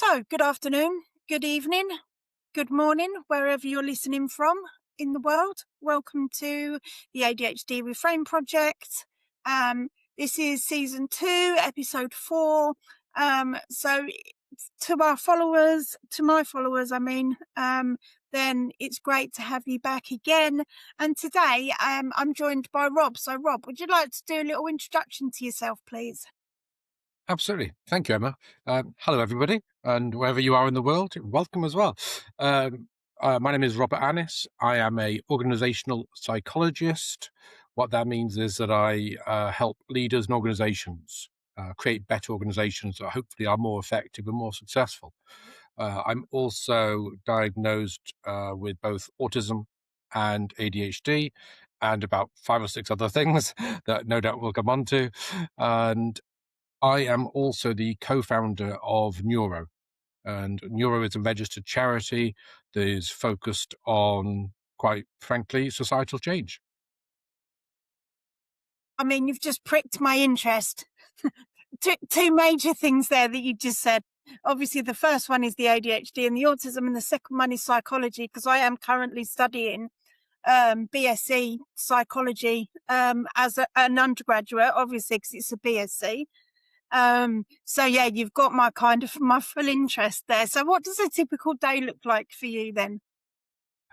So, good afternoon, good evening, good morning, wherever you're listening from in the world. Welcome to the ADHD Reframe Project. This is season 2, episode 4. So, to our followers, to my followers, then it's great to have you back again. And today, I'm joined by Rob. So, Rob, would you like to do a little introduction to yourself, please? Absolutely. Thank you, Emma. Hello, everybody, and wherever you are in the world, welcome as well. My name is Robert Annis. I am a organizational psychologist. What that means is that I help leaders and organizations create better organizations that hopefully are more effective and more successful. I'm also diagnosed with both autism and ADHD and about 5 or 6 other things that no doubt we'll come on to. And I am also the co-founder of Neuro, and Neuro is a registered charity that is focused on, quite frankly, societal change. You've just pricked my interest. Two major things there that you just said. Obviously, the first one is the ADHD and the autism, and the second one is psychology, because I am currently studying BSc psychology as an undergraduate, obviously, because it's a BSc. So yeah, you've got my full interest there. So what does a typical day look like for you then?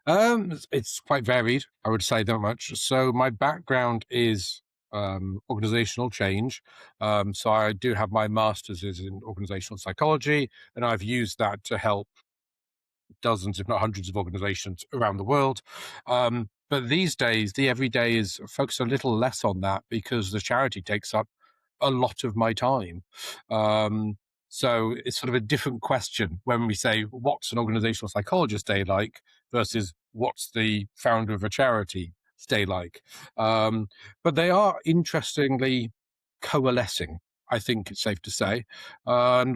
It's quite varied, I would say that much. So my background is organizational change. So I do have my master's is in organizational psychology, and I've used that to help dozens, if not hundreds, of organizations around the world. But these days, the everyday is focused a little less on that because the charity takes up a lot of my time. Um, so it's sort of a different question when we say, what's an organizational psychologist day like versus what's the founder of a charity day like? But they are interestingly coalescing, I think it's safe to say,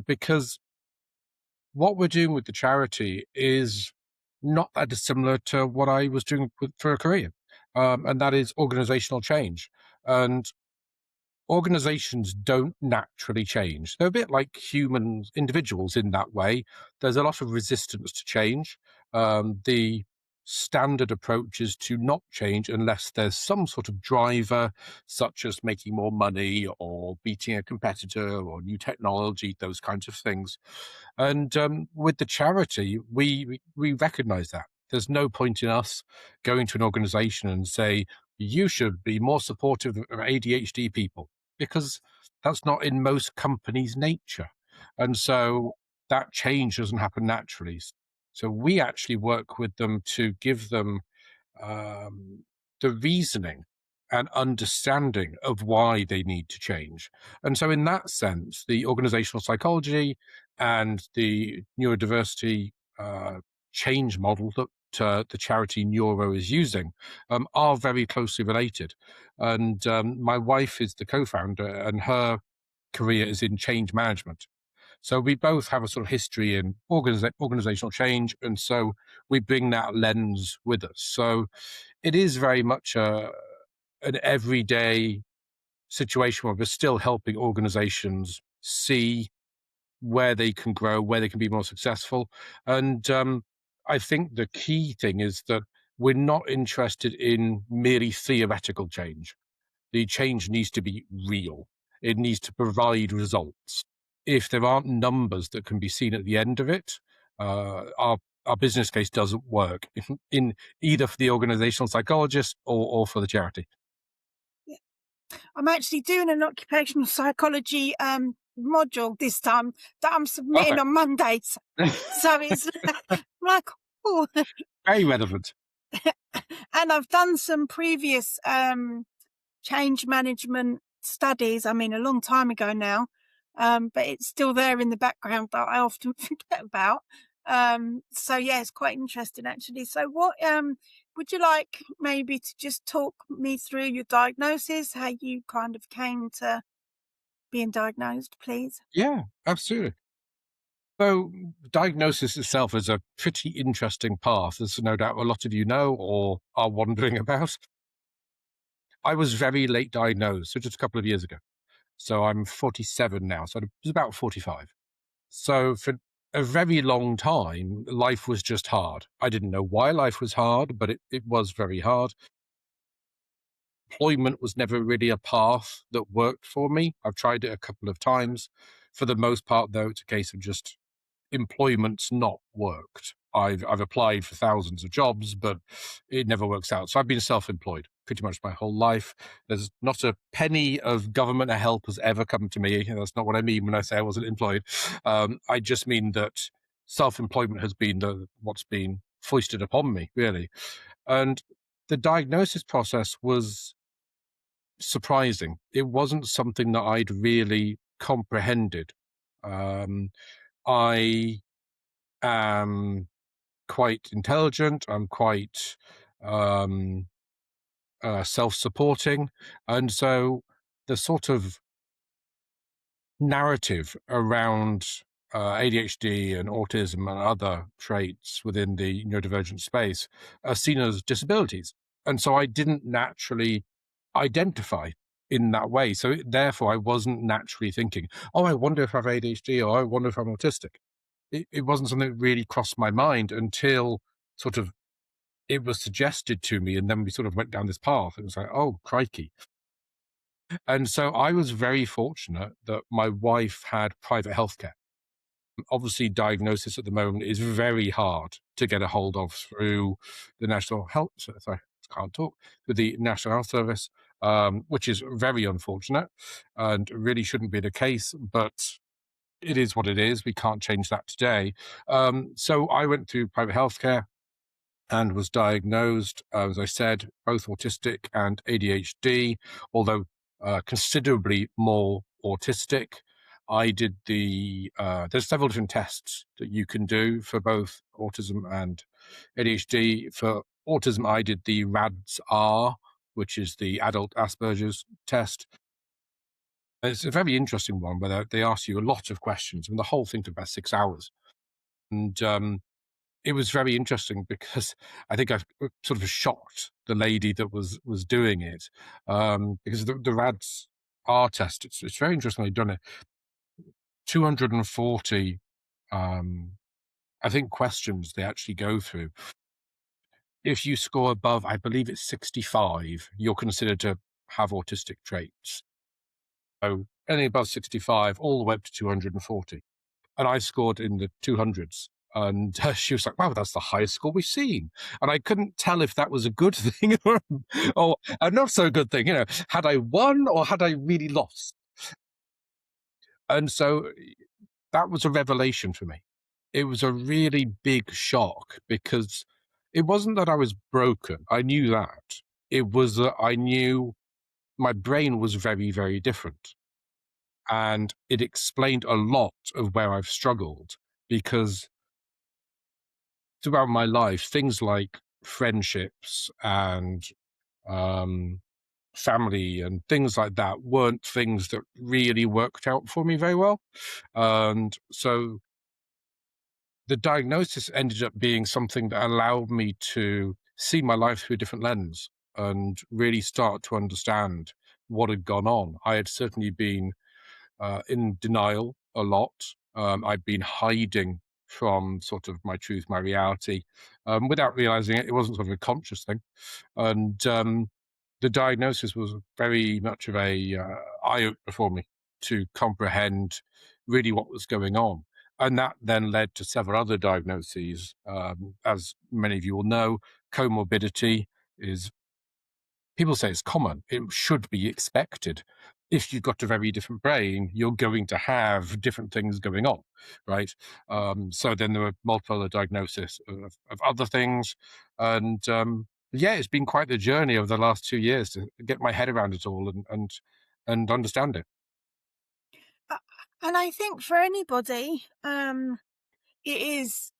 because what we're doing with the charity is not that dissimilar to what I was doing for a career, and that is organizational change. And organizations don't naturally change. They're a bit like human individuals in that way. There's a lot of resistance to change. The standard approach is to not change unless there's some sort of driver, such as making more money or beating a competitor or new technology, those kinds of things. And with the charity, we recognize that. There's no point in us going to an organization and say, you should be more supportive of ADHD people, because that's not in most companies' nature. And so that change doesn't happen naturally. So we actually work with them to give them um, the reasoning and understanding of why they need to change. And so, in that sense, the organizational psychology and the neurodiversity change model that the charity Neuro is using are very closely related. And my wife is the co founder, and her career is in change management. So we both have a sort of history in organizational change, and so we bring that lens with us. So it is very much an everyday situation where we're still helping organizations see where they can grow, where they can be more successful. And I think the key thing is that we're not interested in merely theoretical change. The change needs to be real. It needs to provide results. If there aren't numbers that can be seen at the end of it, our business case doesn't work in either for the organizational psychologist or for the charity. Yeah. I'm actually doing an occupational psychology module this time that I'm submitting Perfect. on Mondays. So it's like, oh. Very relevant. And I've done some previous change management studies, a long time ago now, but it's still there in the background that I often forget about. So yeah, it's quite interesting actually. So what would you like maybe to just talk me through your diagnosis, how you kind of came to being diagnosed, please? Yeah, absolutely. So diagnosis itself is a pretty interesting path, as no doubt a lot of you know or are wondering about. I was very late diagnosed, so just a couple of years ago. So I'm 47 now, so I was about 45. So for a very long time, life was just hard. I didn't know why life was hard, but it was very hard. Employment was never really a path that worked for me. I've tried it a couple of times. For the most part, though, it's a case of just employment's not worked. I've applied for thousands of jobs, but it never works out. So I've been self-employed pretty much my whole life. There's not a penny of government help has ever come to me. That's not what I mean when I say I wasn't employed. I just mean that self-employment has been what's been foisted upon me, really. And the diagnosis process was surprising. It wasn't something that I'd really comprehended. Um, I am quite intelligent. I'm quite um, self-supporting, and so the sort of narrative around ADHD and autism and other traits within the neurodivergent space are seen as disabilities, and so I didn't naturally identify in that way. So therefore, I wasn't naturally thinking, "Oh, I wonder if I have ADHD," or "I wonder if I'm autistic." It wasn't something that really crossed my mind until sort of it was suggested to me, and then we sort of went down this path. It was like, oh, crikey. And so I was very fortunate that my wife had private healthcare. Obviously, diagnosis at the moment is very hard to get a hold of through the National Health, sorry, can't talk, with the National Health Service, which is very unfortunate and really shouldn't be the case, but it is what it is. We can't change that today. So I went through private healthcare and was diagnosed, as I said, both autistic and ADHD, although considerably more autistic. I did there's several different tests that you can do for both autism and ADHD. For autism, I did the RADS-R, which is the adult Asperger's test. It's a very interesting one where they ask you a lot of questions, and the whole thing took about 6 hours. And it was very interesting because I think I sort of shocked the lady that was doing it, because the RADS R test, it's very interestingly done. It 240, I think, questions they actually go through. If you score above, I believe it's 65, you're considered to have autistic traits. So anything above 65, all the way up to 240. And I scored in the 200s. And she was like, wow, that's the highest score we've seen. And I couldn't tell if that was a good thing or a not so good thing. Had I won or had I really lost? And so that was a revelation for me. It was a really big shock because it wasn't that I was broken. I knew that. It was that I knew my brain was very, very different. And it explained a lot of where I've struggled because throughout my life, things like friendships and um, family and things like that weren't things that really worked out for me very well. And so the diagnosis ended up being something that allowed me to see my life through a different lens and really start to understand what had gone on. I had certainly been in denial a lot. I'd been hiding from sort of my truth, my reality, without realizing it. It wasn't sort of a conscious thing. And the diagnosis was very much of a eye opener for me to comprehend really what was going on. And that then led to several other diagnoses. As many of you will know, comorbidity is, people say it's common. It should be expected. If you've got a very different brain, you're going to have different things going on, right? So then there were multiple other diagnoses of other things. And yeah, it's been quite the journey over the last 2 years to get my head around it all and understand it. Uh, and I think for anybody, it is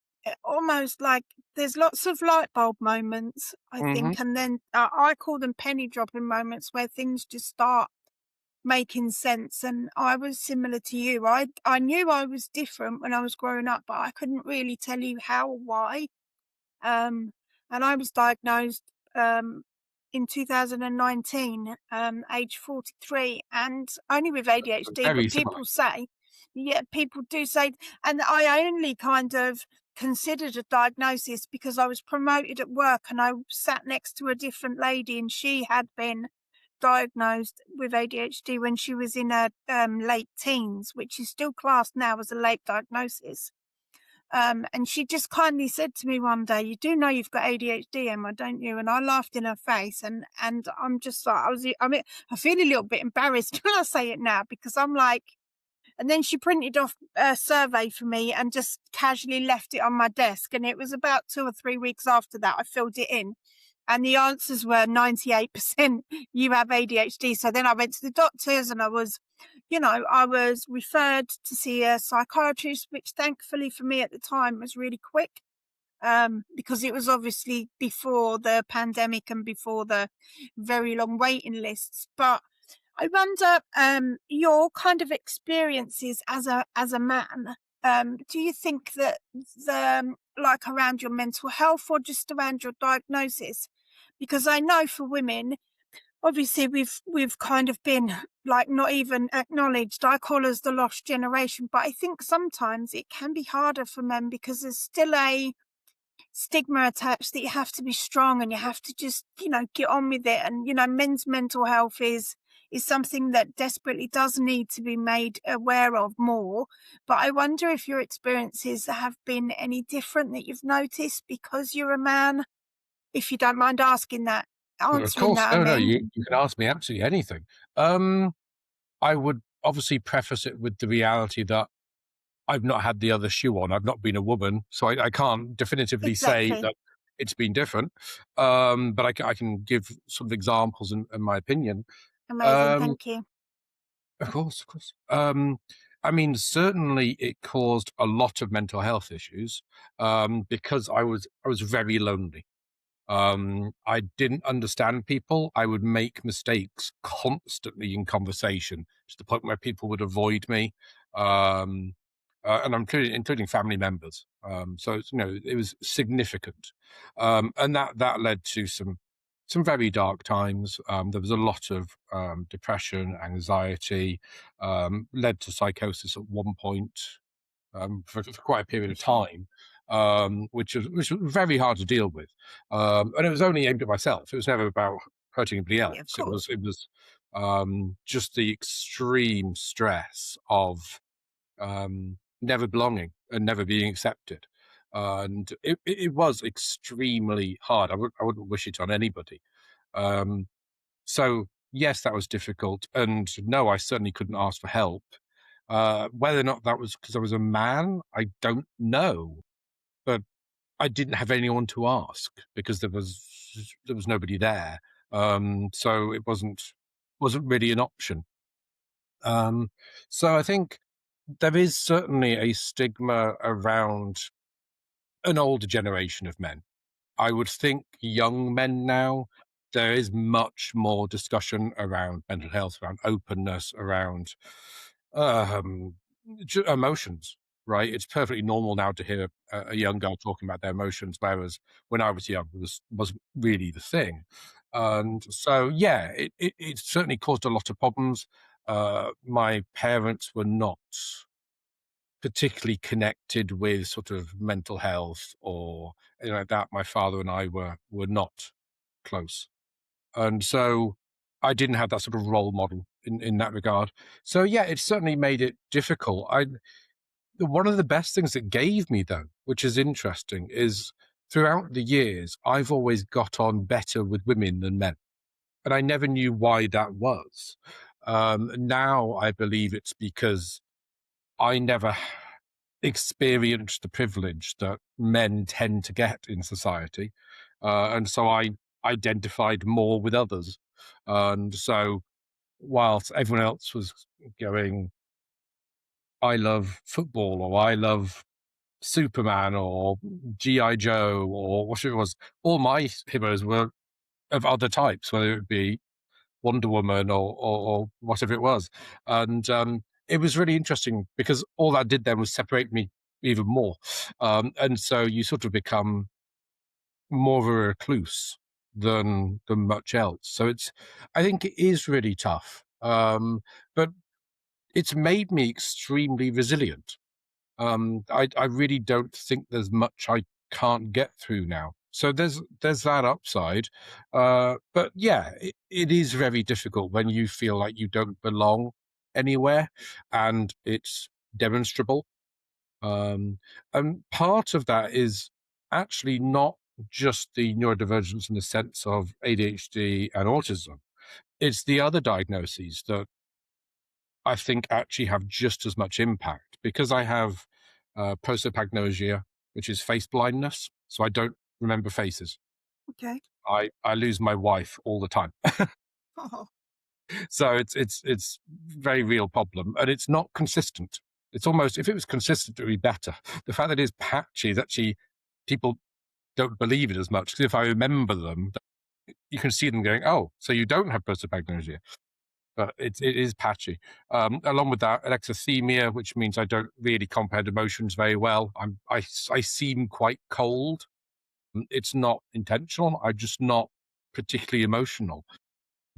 almost like there's lots of light bulb moments, I Hmm. think, and then I call them penny dropping moments where things just start making sense. And I was similar to you. I knew I was different when I was growing up, but I couldn't really tell you how or why. Um, and I was diagnosed um, in 2019, age 43, and only with ADHD. Very But similar. people say Yeah, people do say, and I only kind of considered a diagnosis because I was promoted at work and I sat next to a different lady and she had been diagnosed with ADHD when she was in her late teens, which is still classed now as a late diagnosis. And she just kindly said to me one day, "You do know you've got ADHD, Emma, don't you?" And I laughed in her face, and I'm just like, I mean, I feel a little bit embarrassed when I say it now because I'm like, and then she printed off a survey for me and just casually left it on my desk. And it was about 2 or 3 weeks after that I filled it in. And the answers were 98% you have ADHD. So then I went to the doctors and I was referred to see a psychiatrist, which thankfully for me at the time was really quick. Because it was obviously before the pandemic and before the very long waiting lists. But I wonder, your kind of experiences as a man. Do you think that like around your mental health or just around your diagnosis? Because I know for women, obviously we've kind of been like not even acknowledged. I call us the lost generation, but I think sometimes it can be harder for men because there's still a stigma attached that you have to be strong and you have to just, get on with it. And, men's mental health is something that desperately does need to be made aware of more. But I wonder if your experiences have been any different that you've noticed because you're a man, if you don't mind asking that, Of answering course, that, I no, no, mean. you can ask me absolutely anything. I would obviously preface it with the reality that I've not had the other shoe on. I've not been a woman, so I can't definitively say Exactly. that it's been different. But I can give sort of examples and my opinion. Amazing. Um, Thank you. of course, of course. I mean, certainly it caused a lot of mental health issues because I was very lonely. I didn't understand people. I would make mistakes constantly in conversation to the point where people would avoid me, um, and I'm including family members. So it was significant, and that led to some very dark times. There was a lot of depression, anxiety, led to psychosis at one point for quite a period of time, which was very hard to deal with. And it was only aimed at myself. It was never about hurting anybody Yeah, of else. It was course. it was just the extreme stress of never belonging and never being accepted. And it was extremely hard. I wouldn't wish it on anybody. Um, so yes, that was difficult, and no, I certainly couldn't ask for help. Whether or not that was because I was a man, I don't know, but I didn't have anyone to ask because there was nobody there. So it wasn't really an option. Um, so I think there is certainly a stigma around an older generation of men. I would think young men now, there is much more discussion around mental health, around openness, around um, emotions, right? It's perfectly normal now to hear a young girl talking about their emotions, whereas when I was young, wasn't really the thing. And so, yeah, it certainly caused a lot of problems. My parents were not particularly connected with sort of mental health or anything like that. My father and I were not close, and so I didn't have that sort of role model in that regard. So yeah, it certainly made it difficult. I One of the best things it gave me, though, which is interesting, is throughout the years I've always got on better with women than men, and I never knew why that was. Now I believe it's because I never experienced the privilege that men tend to get in society. And so I identified more with others. And so whilst everyone else was going, I love football or I love Superman or G.I. Joe or whatever it was, all my heroes were of other types, whether it be Wonder Woman or whatever it was. And it was really interesting because all that did then was separate me even more. And so you sort of become more of a recluse than much else. So I think it is really tough. But it's made me extremely resilient. I really don't think there's much I can't get through now. So there's that upside, but yeah, it is very difficult when you feel like you don't belong anywhere, and it's demonstrable. Um, and part of that is actually not just the neurodivergence in the sense of ADHD and autism. It's the other diagnoses that I think actually have just as much impact because I have prosopagnosia, which is face blindness. So I don't remember faces. Okay. I lose my wife all the time. Oh, So it's very real problem, and it's not consistent. It's almost, if it was consistent, it would be better. The fact that it is patchy is actually, people don't believe it as much because if I remember them, you can see them going, oh, so you don't have prosopagnosia. But it is patchy. Along with that, alexithymia, which means I don't really comprehend emotions very well. I seem quite cold. It's not intentional. I'm just not particularly emotional.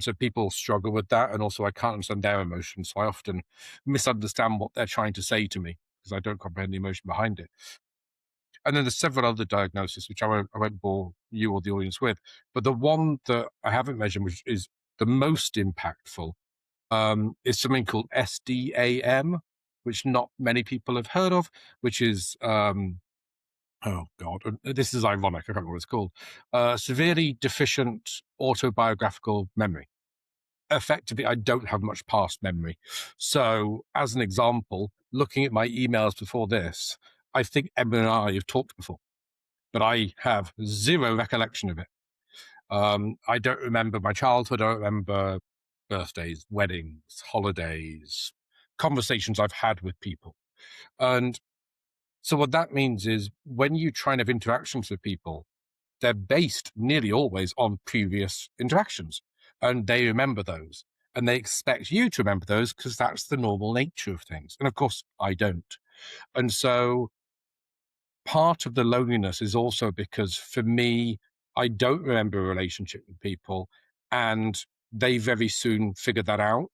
So people struggle with that, and also I can't understand their emotions. So I often misunderstand what they're trying to say to me because I don't comprehend the emotion behind it. And then there's several other diagnoses which I won't bore you or the audience with. But the one that I haven't mentioned, which is the most impactful, is something called SDAM, which not many people have heard of, which is, oh God, this is ironic, I can't remember what it's called, severely deficient autobiographical memory. Effectively, I don't have much past memory. So, as an example, looking at my emails before this, I think Emma and I have talked before, but I have zero recollection of it. I don't remember my childhood. I don't remember birthdays, weddings, holidays, conversations I've had with people. And so what that means is when you try and have interactions with people, they're based nearly always on previous interactions, and they remember those. And they expect you to remember those because that's the normal nature of things. And of course, I don't. And so part of the loneliness is also because for me, I don't remember a relationship with people, and they very soon figure that out,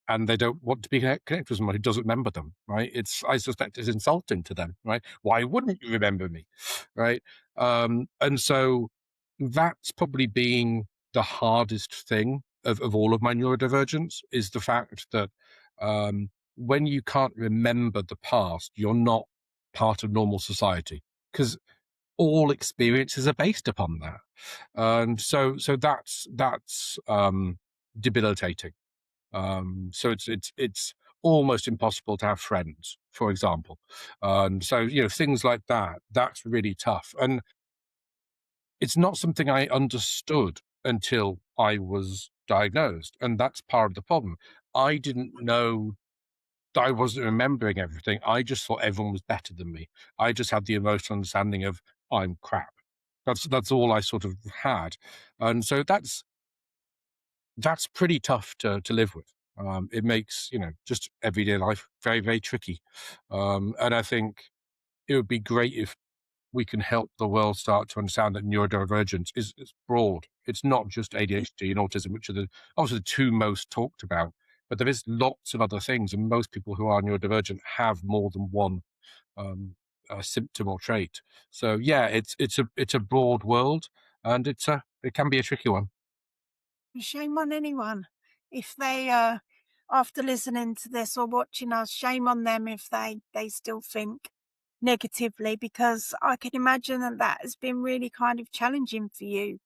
and they don't want to be connected with someone who doesn't remember them, right? I suspect it's insulting to them, right? Why wouldn't you remember me, right? And so that's probably being the hardest thing of all of my neurodivergence is the fact that when you can't remember the past, you're not part of normal society because all experiences are based upon that. And so that's debilitating. So it's almost impossible to have friends, for example. So things like that. That's really tough, and it's not something I understood until I was diagnosed, and that's part of the problem. I didn't know I wasn't remembering everything. I just thought everyone was better than me. I just had the emotional understanding of I'm crap. That's all I sort of had, and so that's pretty tough to live with. It makes just everyday life very very tricky, and I think it would be great if we can help the world start to understand that neurodivergence is broad. It's not just ADHD and autism, which are obviously the two most talked about, but there is lots of other things, and most people who are neurodivergent have more than one um, symptom or trait. So yeah, it's a broad world, and it can be a tricky one. shame on anyone if they, after listening to this or watching us, shame on them if they still think negatively, because I can imagine that that has been really kind of challenging for you,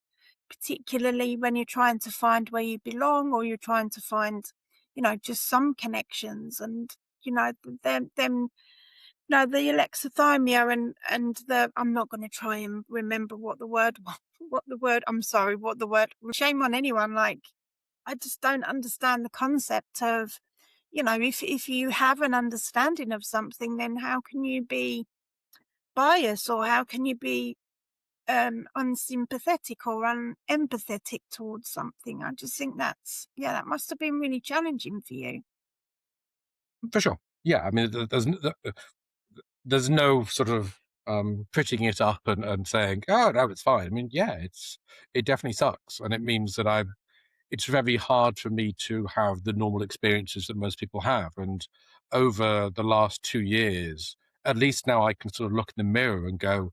particularly when you're trying to find where you belong or you're trying to find, just some connections and, them no, the alexithymia and the I'm not gonna try and remember what the word what the word I'm sorry, what the word shame on anyone, like, I just don't understand the concept of, if you have an understanding of something, then how can you be biased or how can you be, unsympathetic or unempathetic towards something? I just think that must have been really challenging for you. For sure. Yeah, I mean, there's no sort of prettying it up and saying, oh no, it's fine. I mean, yeah, it definitely sucks, and it means that I'm it's very hard for me to have the normal experiences that most people have. And over the last 2 years, at least now I can sort of look in the mirror and go,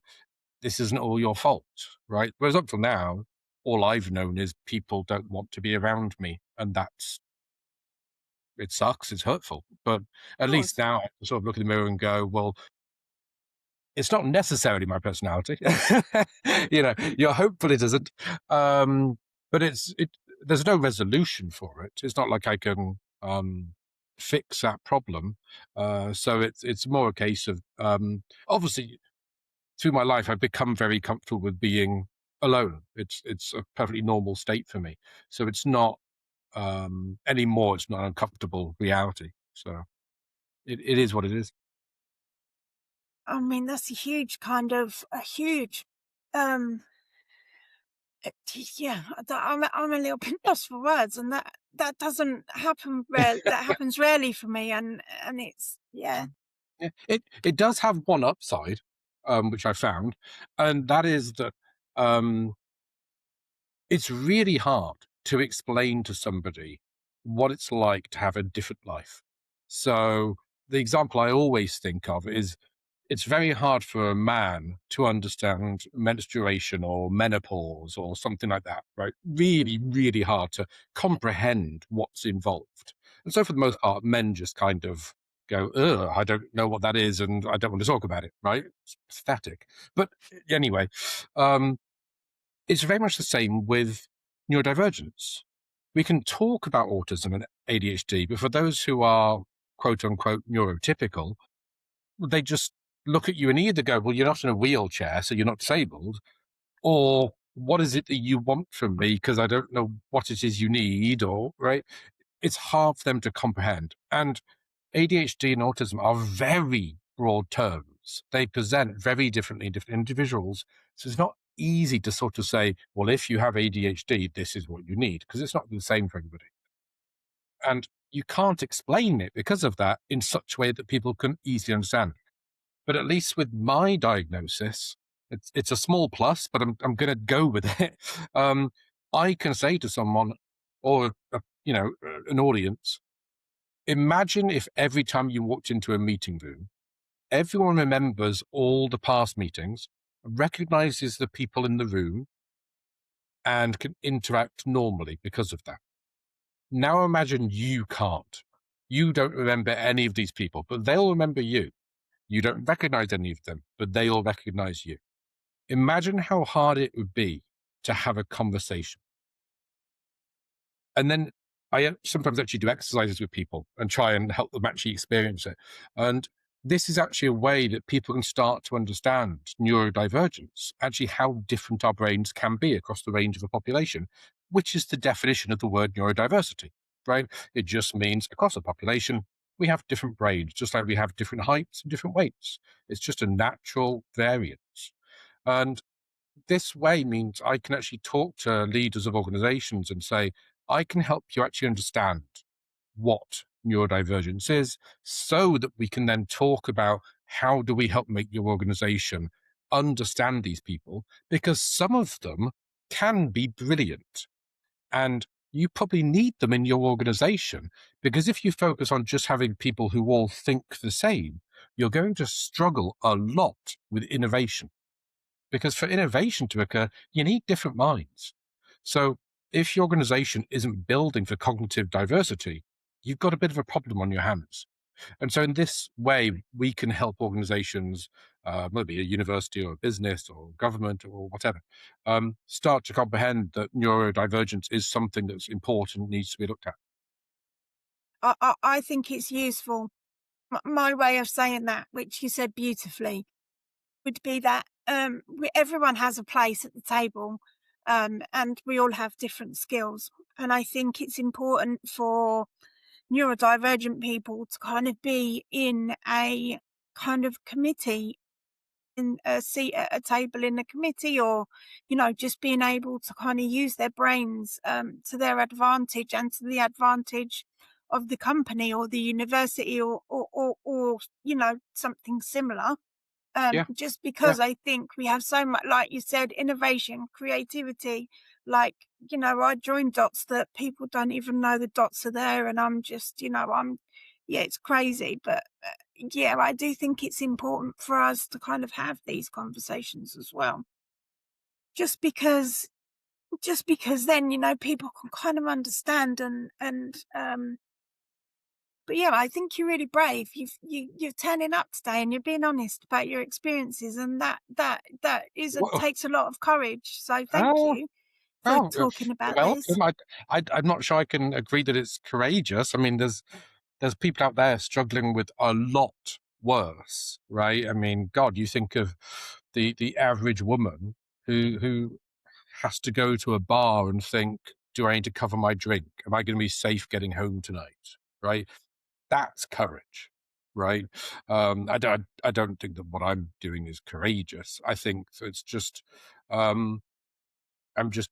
this isn't all your fault, right? Whereas up till now, all I've known is people don't want to be around me. And it sucks, it's hurtful. But at least Course. now I can sort of look in the mirror and go, well, it's not necessarily my personality. You're hopeful it isn't. But there's no resolution for it. It's not like I can fix that problem. So it's more a case of obviously through my life I've become very comfortable with being alone. It's a perfectly normal state for me. So it's not anymore. It's not an uncomfortable reality. So it is what it is. I mean, that's a huge, um, yeah, I'm a little bit lost for words, and that doesn't happen that happens rarely for me, and it's yeah. Yeah, it does have one upside, which I found, and that is that um, it's really hard to explain to somebody what it's like to have a different life. So the example I always think of is it's very hard for a man to understand menstruation or menopause or something like that, right? Really, really hard to comprehend what's involved. And so, for the most part, men just kind of go, ugh, I don't know what that is and I don't want to talk about it, right? It's pathetic. But anyway, um, it's very much the same with neurodivergence. We can talk about autism and ADHD, but for those who are quote unquote neurotypical, they just look at you and either go, well, you're not in a wheelchair, so you're not disabled, or what is it that you want from me? Because I don't know what it is you need, or right. It's hard for them to comprehend. And ADHD and autism are very broad terms. They present very differently in different individuals. So it's not easy to sort of say, well, if you have ADHD, this is what you need, because it's not the same for everybody. And you can't explain it because of that in such a way that people can easily understand. But at least with my diagnosis, it's a small plus, but I'm going to go with it. Um, I can say to someone or an audience, imagine if every time you walked into a meeting room, everyone remembers all the past meetings, recognizes the people in the room, and can interact normally because of that. Now imagine you can't. You don't remember any of these people, but they'll remember you. You don't recognize any of them, but they all recognize you. Imagine how hard it would be to have a conversation. And then I sometimes actually do exercises with people and try and help them actually experience it. And this is actually a way that people can start to understand neurodivergence, actually how different our brains can be across the range of a population, which is the definition of the word neurodiversity, right? It just means across a population, we have different brains, just like we have different heights and different weights. It's just a natural variance. And this way means I can actually talk to leaders of organizations and say, I can help you actually understand what neurodivergence is so that we can then talk about how do we help make your organization understand these people, because some of them can be brilliant and you probably need them in your organization, because if you focus on just having people who all think the same, you're going to struggle a lot with innovation, because for innovation to occur, you need different minds. So if your organization isn't building for cognitive diversity, you've got a bit of a problem on your hands. And so in this way, we can help organizations, maybe a university or a business or government or whatever, start to comprehend that neurodivergence is something that's important, needs to be looked at. I think it's useful. My way of saying that, which you said beautifully, would be that everyone has a place at the table, and we all have different skills. And I think it's important for neurodivergent people to kind of be in a kind of committee, in a seat at a table in a committee, or just being able to kind of use their brains to their advantage and to the advantage of the company or the university, or something similar, Yeah, just yeah, because I think we have so much, like you said, innovation, creativity. Like, I join dots that people don't even know the dots are there, and I'm just, yeah, it's crazy. But yeah, I do think it's important for us to kind of have these conversations as well. Just because, then, people can kind of understand but yeah, I think you're really brave. You're turning up today and you're being honest about your experiences, and Well, takes a lot of courage. So thank oh, you for oh, talking about you're this. welcome. I'm not sure I can agree that it's courageous. I mean, there's people out there struggling with a lot worse, right? I mean, God, you think of the average woman who has to go to a bar and think, do I need to cover my drink? Am I going to be safe getting home tonight? Right? That's courage, right? I don't think that what I'm doing is courageous. I think it's just um, I'm just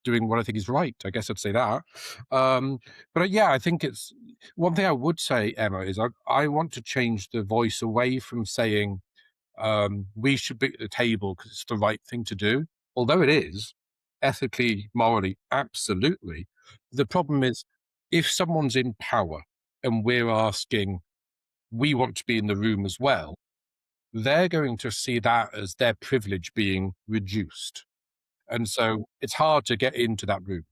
doing what I think is right. I guess I'd say that. But yeah, I think it's one thing I would say, Emma, is I want to change the voice away from saying we should be at the table because it's the right thing to do, although it is ethically, morally, absolutely. The problem is if someone's in power and we're asking, we want to be in the room as well, they're going to see that as their privilege being reduced. And so it's hard to get into that room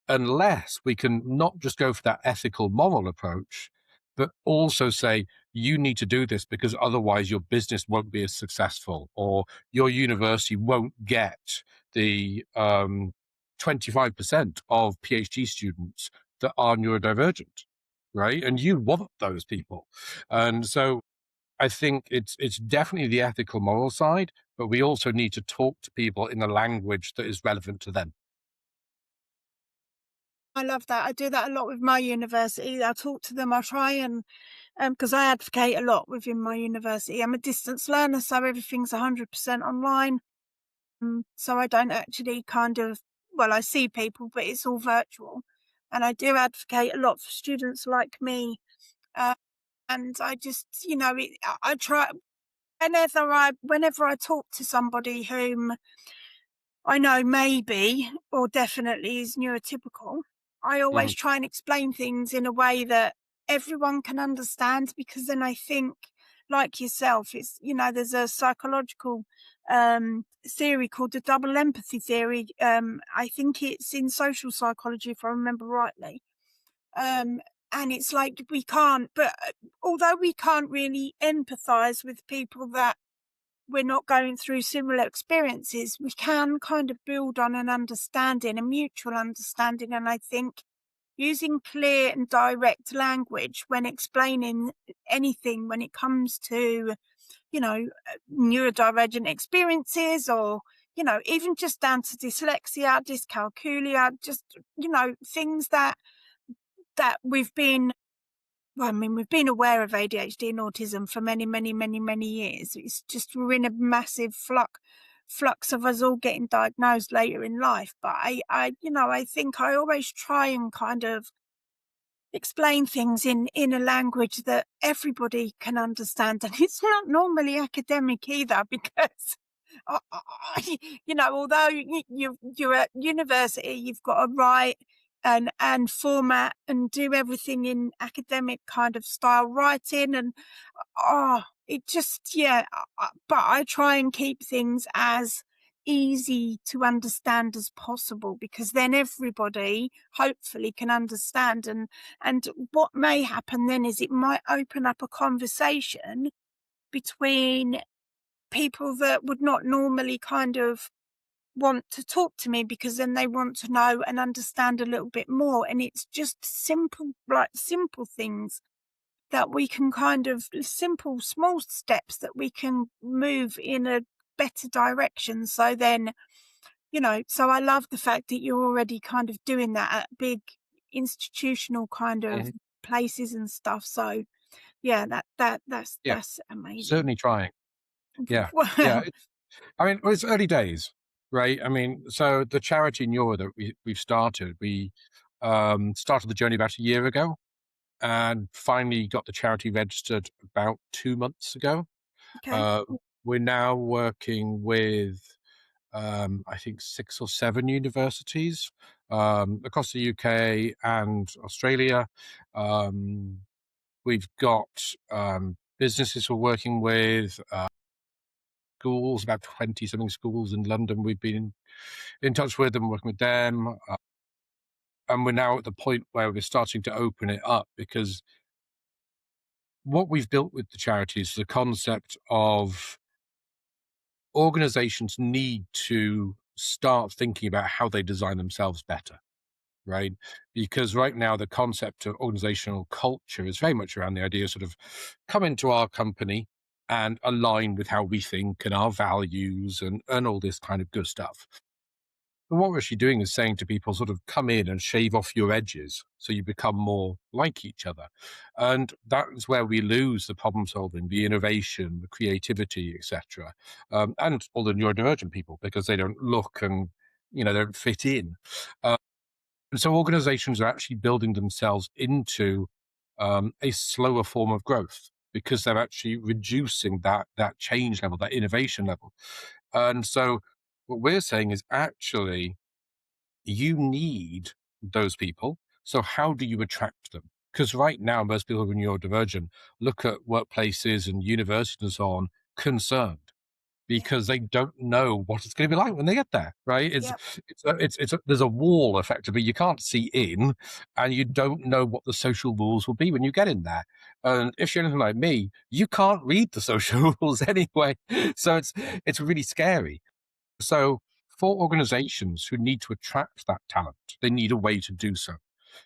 unless we can not just go for that ethical, moral approach, but also say, you need to do this because otherwise your business won't be as successful or your university won't get the 25% of PhD students that are neurodivergent, right? And you want those people. And so I think it's definitely the ethical, moral side, but we also need to talk to people in a language that is relevant to them. I love that. I do that a lot with my university. I talk to them. I try and because I advocate a lot within my university. I'm a distance learner, so everything's 100% online. So I don't actually I see people, but it's all virtual. And I do advocate a lot for students like me. Uh, and I just, I try whenever I talk to somebody whom I know maybe or definitely is neurotypical, I always Mhm, try and explain things in a way that everyone can understand, because then I think, like yourself, there's a psychological theory called the double empathy theory. I think it's in social psychology, if I remember rightly. Um, and it's like although we can't really empathize with people that we're not going through similar experiences, we can kind of build on an understanding, a mutual understanding. And I think using clear and direct language when explaining anything, when it comes to, neurodivergent experiences, or, even just down to dyslexia, dyscalculia, just, things that we've been aware of ADHD and autism for many, many, many, many years. It's just we're in a massive flux of us all getting diagnosed later in life. But I think I always try and kind of explain things in a language that everybody can understand, and it's not normally academic either, because although you're at university, you've got to write and format and do everything in academic kind of style writing, and it just, yeah. But I try and keep things as easy to understand as possible, because then everybody hopefully can understand. And what may happen then is it might open up a conversation between people that would not normally kind of want to talk to me, because then they want to know and understand a little bit more. And it's just simple, like simple things that we can kind of simple, small steps that we can move in a better direction. So then, so I love the fact that you're already kind of doing that at big institutional kind of mhm. places and stuff. So yeah, Yeah, that's amazing. certainly trying. Yeah, yeah. Well, I mean, well, it's early days, right? I mean, so the charity Neuro that we've started, we started the journey about a year ago, and finally got the charity registered about 2 months ago. okay. Uh, we're now working with I think 6 or 7 universities across the UK and Australia. Um, we've got businesses we're working with, schools, about 20 something schools in London. We've been in touch with them, working with them. And we're now at the point where we're starting to open it up because what we've built with the charities is the concept of organizations need to start thinking about how they design themselves better, right? Because right now, the concept of organizational culture is very much around the idea of sort of come into our company and align with how we think and our values and all this kind of good stuff. But what we're actually doing is saying to people, sort of come in and shave off your edges so you become more like each other. And that's where we lose the problem solving, the innovation, the creativity, etc. And all the neurodivergent people because they don't look and, they don't fit in. And so organizations are actually building themselves into a slower form of growth because they're actually reducing that change level, that innovation level. And so what we're saying is actually you need those people. So how do you attract them? Because right now, most people who are neurodivergent look at workplaces and universities and so on concerned Yeah. because they don't know what it's going to be like when they get there, right? Yep. There's a wall effectively you can't see in, and you don't know what the social rules will be when you get in there. And if you're anything like me, you can't read the social rules anyway, so it's really scary. So for organizations who need to attract that talent, they need a way to do so.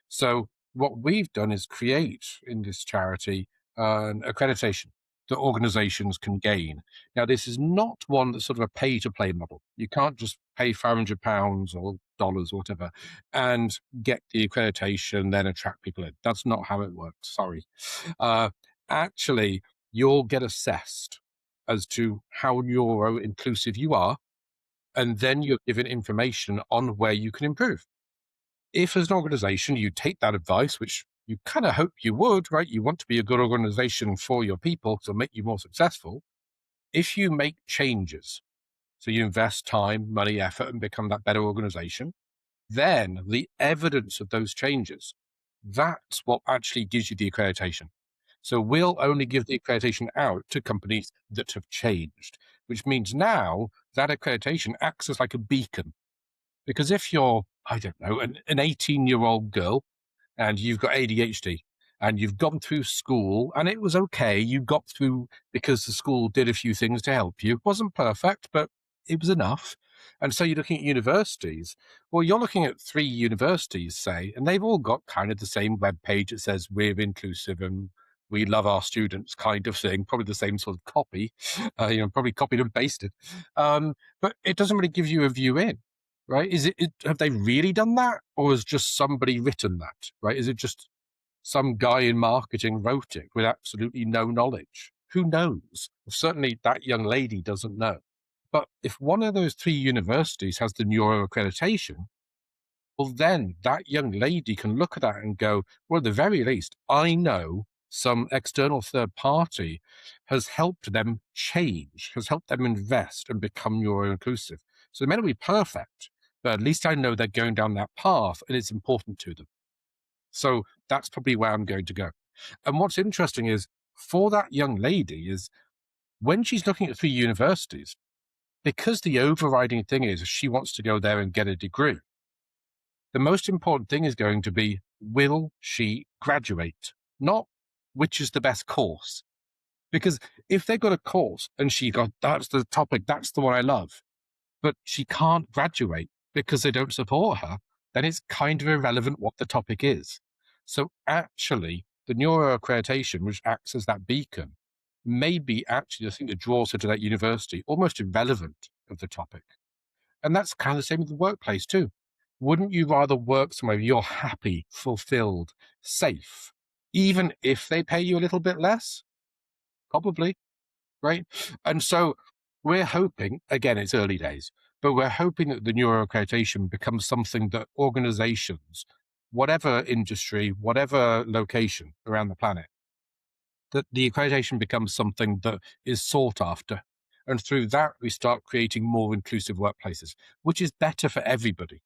So what we've done is create in this charity an accreditation that organizations can gain. Now, this is not one that's sort of a pay to play model. You can't just pay £500 or dollars or whatever and get the accreditation, then attract people in. That's not how it works. Sorry. Uh, Actually, you'll get assessed as to how neuro inclusive you are, and then you're given information on where you can improve. If as an organization you take that advice, which you kind of hope you would, right? You want to be a good organization for your people to make you more successful. If you make changes, so you invest time, money, effort, and become that better organization, then the evidence of those changes, that's what actually gives you the accreditation. So we'll only give the accreditation out to companies that have changed, which means now that accreditation acts as like a beacon. Because if you're, I don't know, an 18-year-old girl and you've got ADHD and you've gone through school and it was okay, you got through because the school did a few things to help you. It wasn't perfect, but it was enough. And so you're looking at universities. Well, you're looking at 3 universities, say, and they've all got kind of the same web page that says we're inclusive and we love our students kind of thing, probably the same sort of copy, probably copied and pasted. But it doesn't really give you a view in. Right? Have they really done that? Or has just somebody written that? Right? Is it just some guy in marketing wrote it with absolutely no knowledge? Who knows? Certainly that young lady doesn't know. But if one of those 3 universities has the neuro accreditation, well, then that young lady can look at that and go, well, at the very least, I know some external third party has helped them change, has helped them invest and become neuro inclusive. So they may not be perfect, but at least I know they're going down that path and it's important to them. So that's probably where I'm going to go. And what's interesting is for that young lady is when she's looking at 3 universities, because the overriding thing is she wants to go there and get a degree, the most important thing is going to be, will she graduate? Not which is the best course. Because if they've got a course and she got, that's the topic, that's the one I love, but she can't graduate because they don't support her, then it's kind of irrelevant what the topic is. So actually, the neuro accreditation, which acts as that beacon, may be actually the thing that draws her to that university, almost irrelevant of the topic. And that's kind of the same with the workplace too. Wouldn't you rather work somewhere you're happy, fulfilled, safe, even if they pay you a little bit less? Probably, right? And so we're hoping, again, it's early days, but we're hoping that the neuro accreditation becomes something that organizations, whatever industry, whatever location around the planet, that the accreditation becomes something that is sought after And through that, we start creating more inclusive workplaces, which is better for everybody,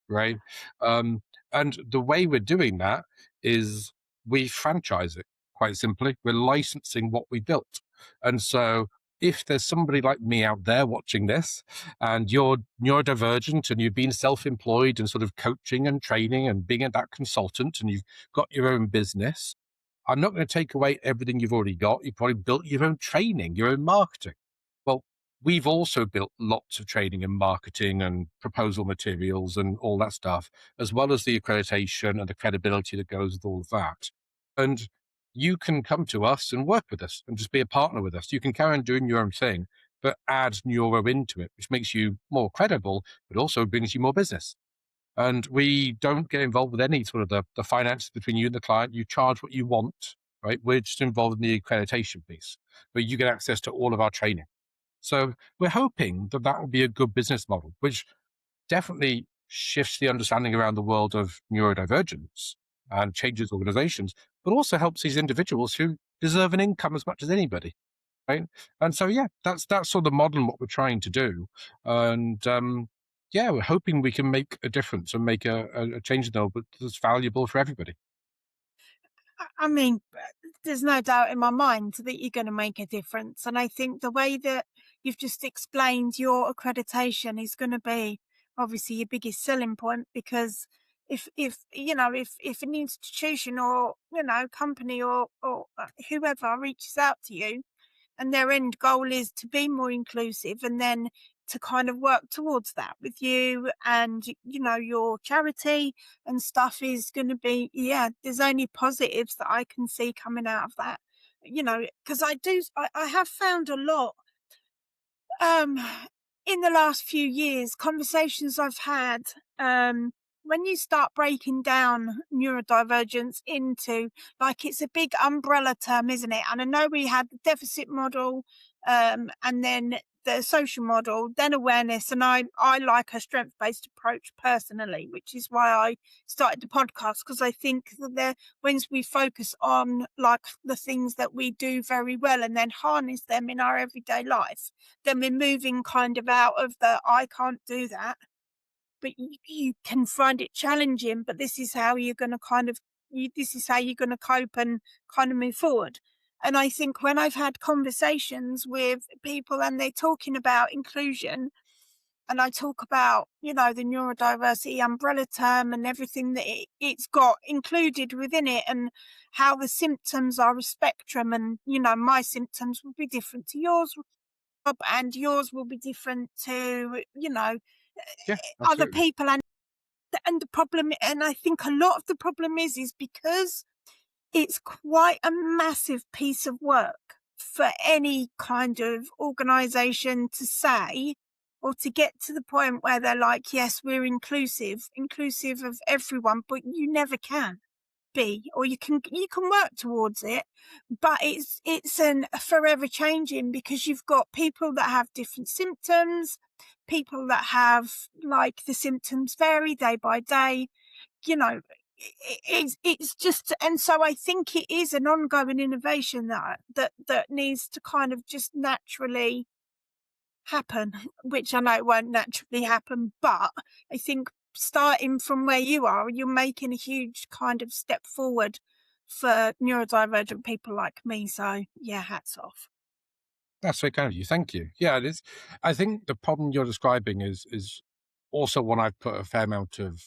right? Um, and the way we're doing that is we franchise it, quite simply. We're licensing what we built. And so if there's somebody like me out there watching this and you're neurodivergent and you've been self-employed and sort of coaching and training and being that consultant and you've got your own business, I'm not going to take away everything you've already got. You've probably built your own training, your own marketing. Well, we've also built lots of training and marketing and proposal materials and all that stuff, as well as the accreditation and the credibility that goes with all of that. And you can come to us and work with us and just be a partner with us. You can carry on doing your own thing, but add neuro into it, which makes you more credible, but also brings you more business. And we don't get involved with any sort of the finances between you and the client. You charge what you want, right? We're just involved in the accreditation piece, but you get access to all of our training. So we're hoping that that will be a good business model, which definitely shifts the understanding around the world of neurodivergence and changes organizations, but also helps these individuals who deserve an income as much as anybody, right? And so, yeah, that's sort of the model and what we're trying to do. And yeah, we're hoping we can make a difference and make a change in the world that's valuable for everybody. I mean, there's no doubt in my mind that you're going to make a difference. And I think the way that you've just explained your accreditation is going to be obviously your biggest selling point, because if an institution or, company or whoever reaches out to you and their end goal is to be more inclusive and then to kind of work towards that with you and your charity and stuff, is going to be, yeah, there's only positives that I can see coming out of that, because I have found a lot um, in the last few years, conversations I've had, when you start breaking down neurodivergence into, like, it's a big umbrella term, isn't it? And I know we had the deficit model, and then the social model, then awareness, and I like a strength based approach personally, which is why I started the podcast, because I think that once we focus on like the things that we do very well and then harness them in our everyday life, then we're moving kind of out of the I can't do that, but you can find it challenging, but this is how you're going to this is how you're going to cope and kind of move forward. And I think when I've had conversations with people and they're talking about inclusion, and I talk about, the neurodiversity umbrella term and everything that it's got included within it, and how the symptoms are a spectrum, and, my symptoms will be different to yours, and yours will be different to, Yeah, other absolutely. people. And the problem, and I think a lot of the problem is because it's quite a massive piece of work for any kind of organization to say, or to get to the point where they're like, yes, we're inclusive of everyone, but you never can be, or you can work towards it, but it's an forever changing, because you've got people that have different symptoms, people that have, like, the symptoms vary day by day, you know it's just, and so I think it is an ongoing innovation that needs to kind of just naturally happen, which I know it won't naturally happen, but I think starting from where you are, you're making a huge kind of step forward for neurodivergent people like me. So yeah, hats off. That's very kind of you. Thank you. Yeah, it is. I think the problem you're describing is also one I've put a fair amount of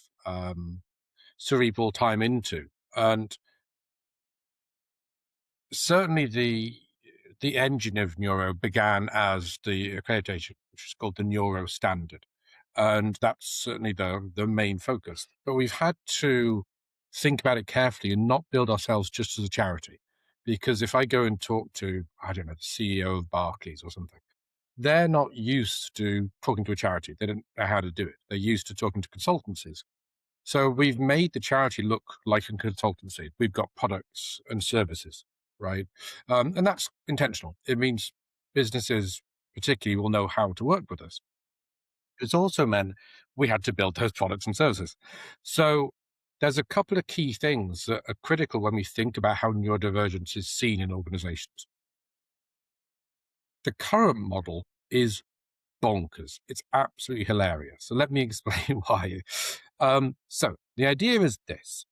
cerebral time into, and certainly the engine of neuro began as the accreditation, which is called the neuro standard, and that's certainly the main focus. But we've had to think about it carefully and not build ourselves just as a charity, because if I go and talk to, I don't know, the CEO of Barclays or something, they're not used to talking to a charity. They don't know how to do it. They're used to talking to consultancies. So we've made the charity look like a consultancy. We've got products and services, right? And that's intentional. It means businesses particularly will know how to work with us. It's also meant we had to build those products and services. So there's a couple of key things that are critical when we think about how neurodivergence is seen in organizations. The current model is bonkers. It's absolutely hilarious. So let me explain why. So the idea is this.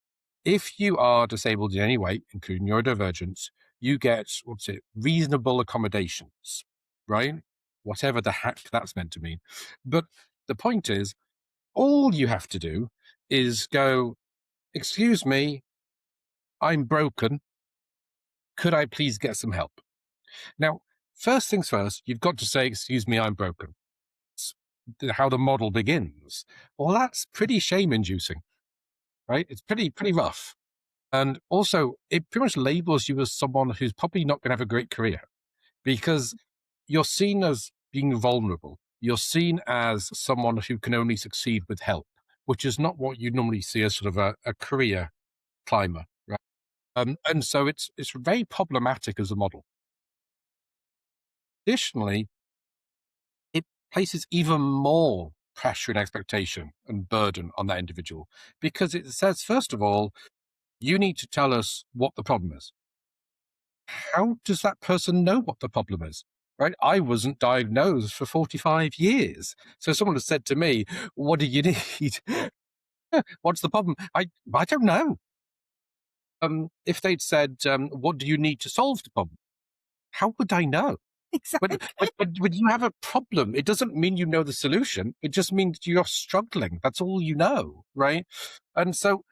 If you are disabled in any way, including neurodivergence, you get, reasonable accommodations, right? Whatever the heck that's meant to mean. But the point is, all you have to do is go, excuse me, I'm broken. Could I please get some help? Now, first things first, you've got to say, excuse me, I'm broken. It's how the model begins. Well, that's pretty shame inducing, right? It's pretty rough. And also, it pretty much labels you as someone who's probably not going to have a great career because you're seen as being vulnerable. You're seen as someone who can only succeed with help, which is not what you normally see as sort of a career climber, right? And so it's very problematic as a model. Additionally, it places even more pressure and expectation and burden on that individual because it says, first of all, you need to tell us what the problem is. How does that person know what the problem is? Right? I wasn't diagnosed for 45 years. So someone has said to me, what do you need? What's the problem? I don't know. If they'd said, what do you need to solve the problem? How would I know? Exactly. When you have a problem, it doesn't mean you know the solution. It just means you're struggling. That's all you know, right? And so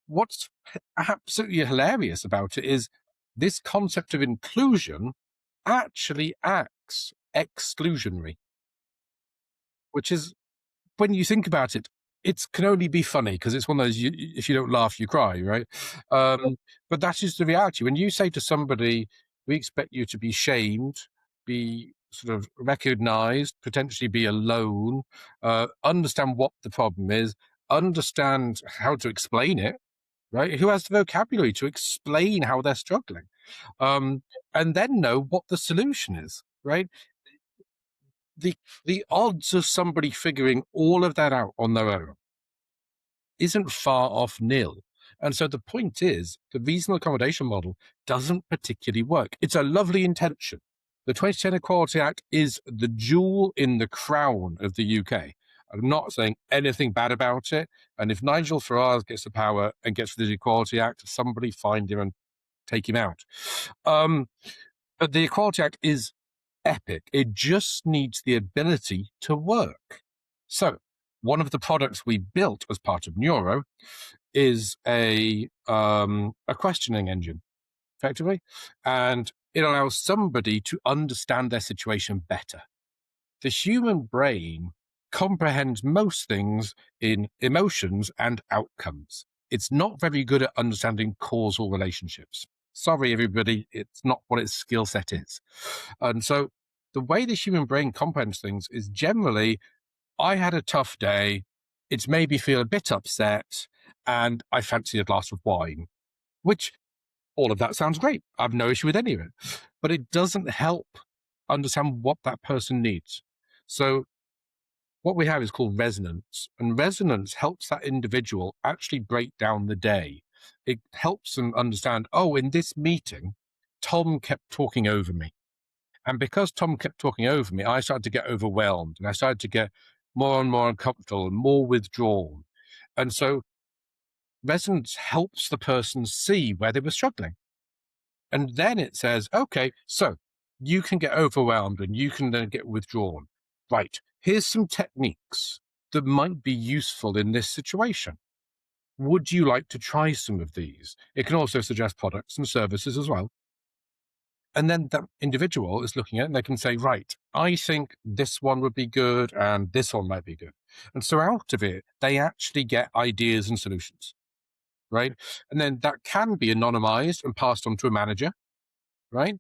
what's absolutely hilarious about it is this concept of inclusion actually acts exclusionary, which is, when you think about it, it can only be funny because it's one of those, if you don't laugh, you cry, right? But that is the reality. When you say to somebody, we expect you to be shamed, be sort of recognized, potentially be alone, understand what the problem is, understand how to explain it, right? Who has the vocabulary to explain how they're struggling, um, and then know what the solution is, right? The the odds of somebody figuring all of that out on their own isn't far off nil. And so the point is, the reasonable accommodation model doesn't particularly work. It's a lovely intention. The 2010 Equality Act is the jewel in the crown of the UK. I'm not saying anything bad about it. And if Nigel Farage gets the power and gets the Equality Act, somebody find him and take him out. But the Equality Act is epic. It just needs the ability to work. So one of the products we built as part of Neuro is a questioning engine, effectively, and it allows somebody to understand their situation better. The human brain comprehends most things in emotions and outcomes. It's not very good at understanding causal relationships. Sorry, everybody, it's not what its skill set is. And so the way the human brain comprehends things is generally, I had a tough day, it's made me feel a bit upset, and I fancy a glass of wine, which all of that sounds great. I have no issue with any of it, but it doesn't help understand what that person needs. So what we have is called resonance, and resonance helps that individual actually break down the day. It helps them understand, oh, in this meeting, Tom kept talking over me. And because Tom kept talking over me, I started to get overwhelmed and I started to get more and more uncomfortable and more withdrawn. And so resonance helps the person see where they were struggling. And then it says, okay, so you can get overwhelmed and you can then get withdrawn. Right, here's some techniques that might be useful in this situation. Would you like to try some of these? It can also suggest products and services as well. And then that individual is looking at it and they can say, right, I think this one would be good and this one might be good. And so out of it, they actually get ideas and solutions, right? And then that can be anonymized and passed on to a manager, right?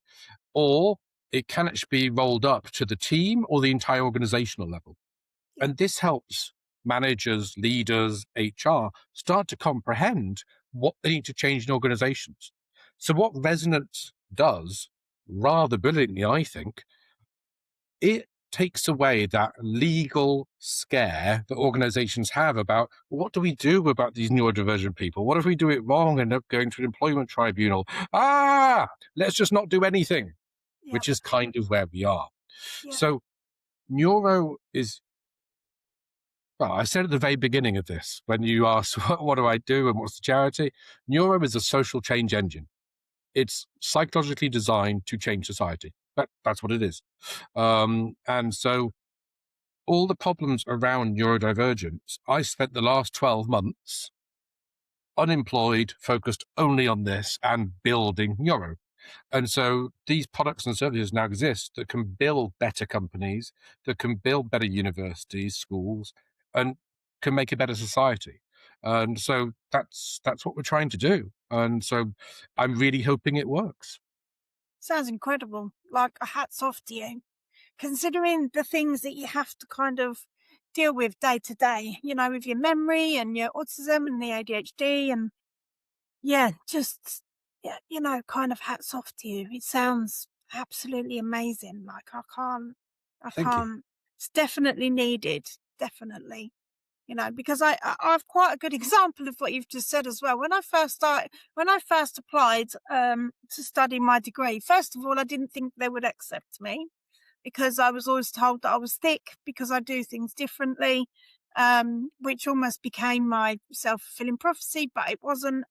Or it can actually be rolled up to the team or the entire organizational level. And this helps managers, leaders, HR start to comprehend what they need to change in organizations. So what Resonance does, rather brilliantly, I think, it takes away that legal scare that organizations have about what do we do about these neurodivergent people? What if we do it wrong and end up going to an employment tribunal? Let's just not do anything, Yeah. which is kind of where we are. Yeah. So Neuro is, well, I said at the very beginning of this, when you asked, what do I do and what's the charity? Neuro is a social change engine. It's psychologically designed to change society. That's what it is. And so all the problems around neurodivergence, I spent the last 12 months unemployed, focused only on this and building neuro. And so these products and services now exist that can build better companies, that can build better universities, schools, and can make a better society. And so that's what we're trying to do. And so I'm really hoping it works. Sounds incredible. Like a hats off to you, considering the things that you have to kind of deal with day to day, with your memory and your autism and the ADHD and yeah, just yeah, kind of hats off to you. It sounds absolutely amazing. Like I Thank you. can't. It's definitely needed. Definitely. Because I've quite a good example of what you've just said as well. When I first applied to study my degree, first of all, I didn't think they would accept me because I was always told that I was thick because I do things differently, which almost became my self-fulfilling prophecy, but it wasn't.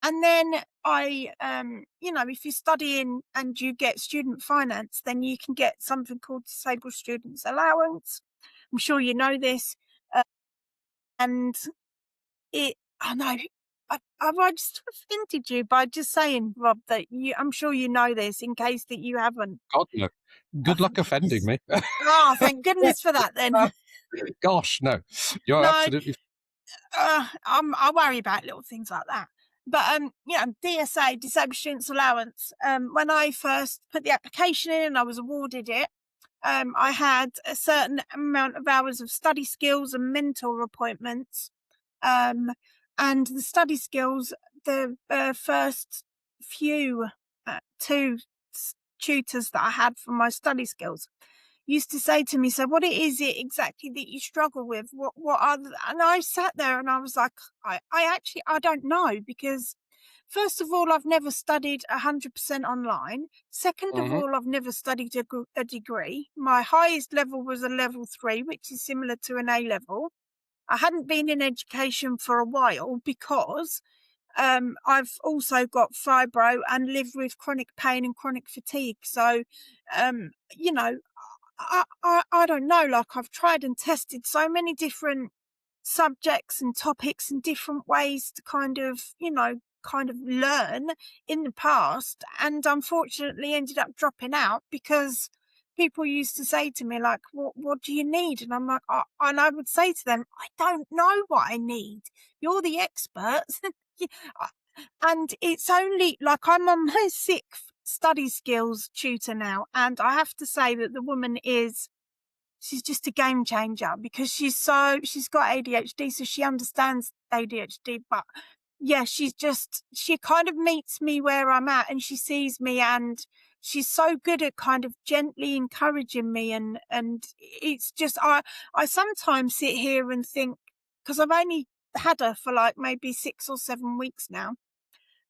And then if you're studying and you get student finance, then you can get something called disabled students allowance. I'm sure you know this. And I know, I just offended you by just saying, Rob, that I'm sure you know this in case that you haven't. God, no. Oh, Good luck offending me. thank goodness for that then. Gosh, no. You're No, absolutely I worry about little things like that. But DSA, Disabled Students Allowance. When I first put the application in and I was awarded it, I had a certain amount of hours of study skills and mentor appointments. And the study skills, the first few two tutors that I had for my study skills used to say to me, "So what is it exactly that you struggle with? What are And I sat there and I was like, I don't know, because first of all, I've never studied 100% online. Second of mhm. all, I've never studied a degree. My highest level was a level 3, which is similar to an A level. I hadn't been in education for a while because I've also got fibro and live with chronic pain and chronic fatigue. So, um, you know, I don't know. Like, I've tried and tested so many different subjects and topics and different ways to kind of learn in the past, and unfortunately ended up dropping out because people used to say to me like, what do you need? And I'm like, and I would say to them, I don't know what I need. You're the experts. Yeah, and it's only like I'm on my sixth study skills tutor now, and I have to say that the woman she's just a game changer because she's got ADHD, so she understands ADHD. But yeah, she kind of meets me where I'm at and she sees me, and she's so good at kind of gently encouraging me. And it's just, I sometimes sit here and think, because I've only had her for like maybe 6 or 7 weeks now.